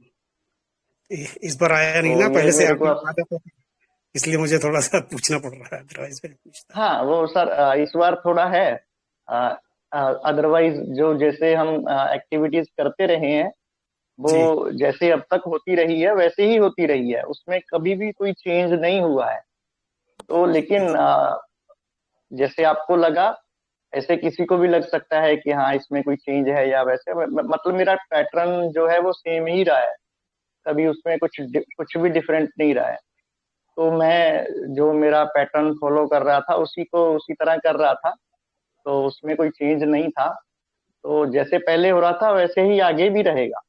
इस बार आया नहीं तो ना, ये पहले से मेरे को आपने बता था, इसलिए मुझे थोड़ा सा पूछना पड़ रहा है, अदरवाइज मैं पूछता। हाँ वो सर इस बार थोड़ा है, अदरवाइज जो जैसे हम एक्टिविटीज करते रहे हैं वो जी जैसे अब तक होती रही है वैसे ही होती रही है, उसमें कभी भी कोई चेंज नहीं हुआ है। तो लेकिन जैसे आपको लगा ऐसे किसी को भी लग सकता है कि हाँ इसमें कोई चेंज है या वैसे, मतलब मेरा पैटर्न जो है वो सेम ही रहा है, कभी उसमें कुछ भी डिफरेंट नहीं रहा है। तो मैं जो मेरा पैटर्न फॉलो कर रहा था उसी को उसी तरह कर रहा था, तो उसमें कोई चेंज नहीं था। तो जैसे पहले हो रहा था वैसे ही आगे भी रहेगा।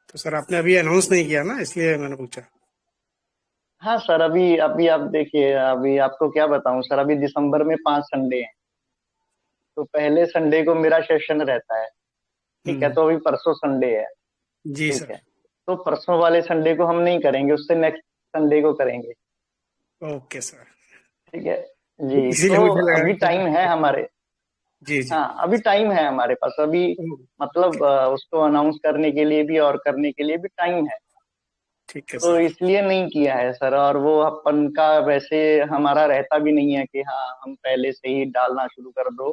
तो सर आपने अभी अनाउंस नहीं किया ना, इसलिए मैंने पूछा। हाँ सर, अभी अभी आप देखिए, अभी आपको क्या बताऊं सर, अभी दिसंबर में 5 संडे हैं, तो पहले संडे को मेरा सेशन रहता है, ठीक है, तो अभी परसों संडे है, जी ठीक सर। है, तो परसों वाले संडे को हम नहीं करेंगे, उससे नेक्स्ट संडे को करेंगे, ओके सर। ठीक है जी। इसीलिए तो मुझे लगा अभी कि टाइम है हमारे, जी जी। हाँ अभी टाइम है हमारे पास, अभी मतलब उसको अनाउंस करने के लिए भी और करने के लिए भी टाइम है, ठीक है तो सर। इसलिए नहीं किया है सर। और वो अपन का वैसे हमारा रहता भी नहीं है कि हाँ हम पहले से ही डालना शुरू कर दो,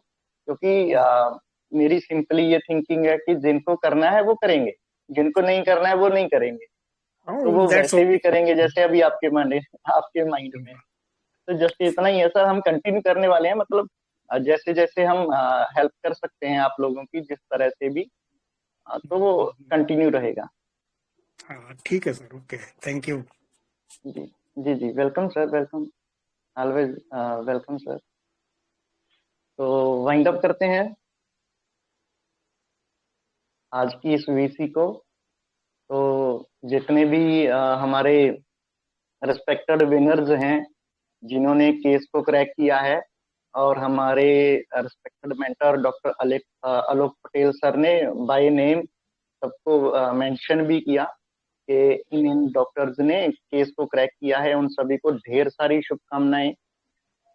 क्योंकि मेरी सिंपली ये थिंकिंग है कि जिनको करना है वो करेंगे, जिनको नहीं करना है वो नहीं करेंगे, तो वो दैट्स वैसे भी ओके। करेंगे जैसे अभी आपके माइंड में। तो जस्ट इतना ही है सर, हम कंटिन्यू करने वाले हैं, मतलब जैसे जैसे हम हेल्प कर सकते हैं आप लोगों की जिस तरह से भी, तो वो कंटिन्यू रहेगा। हाँ ठीक है सर, ओके, थैंक यू। जी जी जी, welcome sir, welcome, always welcome sir. तो वाइंड अप करते हैं आज की इस वीसी को। तो जितने भी हमारे रिस्पेक्टेड विनर्स हैं जिन्होंने केस को क्रैक किया है, और हमारे respected mentor doctor Alok Patel sir ने बाय नेम सबको मेंशन भी किया कि इन डॉक्टर्स ने केस को क्रैक किया है, उन सभी को ढेर सारी शुभकामनाएं।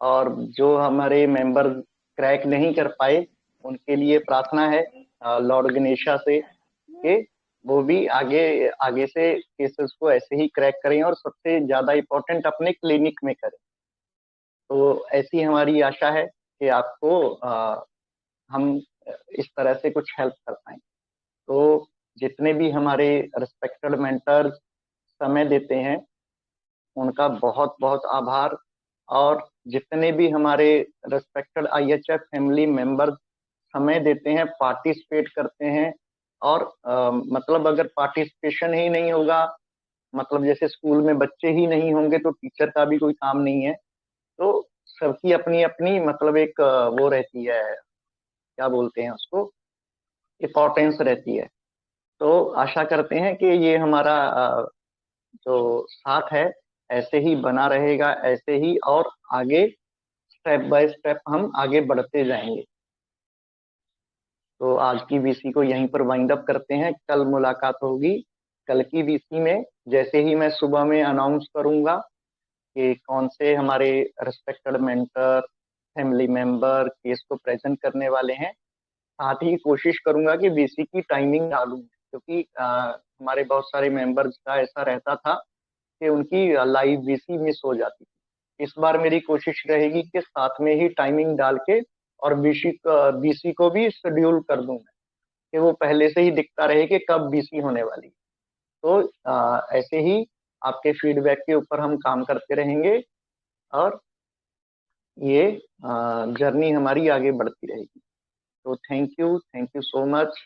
और जो हमारे मेंबर क्रैक नहीं कर पाए उनके लिए प्रार्थना है लॉर्ड गणेशा से कि वो भी आगे आगे से केसेस को ऐसे ही क्रैक करें, और सबसे ज्यादा इम्पोर्टेंट अपने क्लिनिक में करें। तो ऐसी हमारी आशा है कि आपको हम इस तरह से कुछ हेल्प कर पाए। तो जितने भी हमारे रिस्पेक्टेड मेंटर्स समय देते हैं उनका बहुत बहुत आभार, और जितने भी हमारे रिस्पेक्टेड IHF फैमिली मेंबर्स समय देते हैं, पार्टिसिपेट करते हैं, और मतलब अगर पार्टिसिपेशन ही नहीं होगा, मतलब जैसे स्कूल में बच्चे ही नहीं होंगे तो टीचर का भी कोई काम नहीं है। तो सबकी अपनी अपनी मतलब एक वो रहती है, क्या बोलते हैं उसको, इम्पोर्टेंस रहती है। तो आशा करते हैं कि ये हमारा जो साथ है ऐसे ही बना रहेगा, ऐसे ही, और आगे स्टेप बाय स्टेप हम आगे बढ़ते जाएंगे। तो आज की वीसी को यहीं पर वाइंड अप करते हैं, कल मुलाकात होगी कल की वीसी में। जैसे ही मैं सुबह में अनाउंस करूंगा कि कौन से हमारे respected mentor family member case को प्रेजेंट करने वाले हैं, साथ ही कोशिश करूंगा कि वीसी की टाइमिंग डालूं, क्योंकि हमारे बहुत सारे मेंबर्स का ऐसा रहता था कि उनकी लाइव वीसी मिस हो जाती थी। इस बार मेरी कोशिश रहेगी कि साथ में ही टाइमिंग डाल के और वीसी को भी शेड्यूल कर दूं मैं, कि वो पहले से ही दिखता रहे कि कब वीसी होने वाली। तो ऐसे ही आपके फीडबैक के ऊपर हम काम करते रहेंगे, और ये जर्नी हमारी आगे बढ़ती रहेगी। तो थैंक यू सो मच।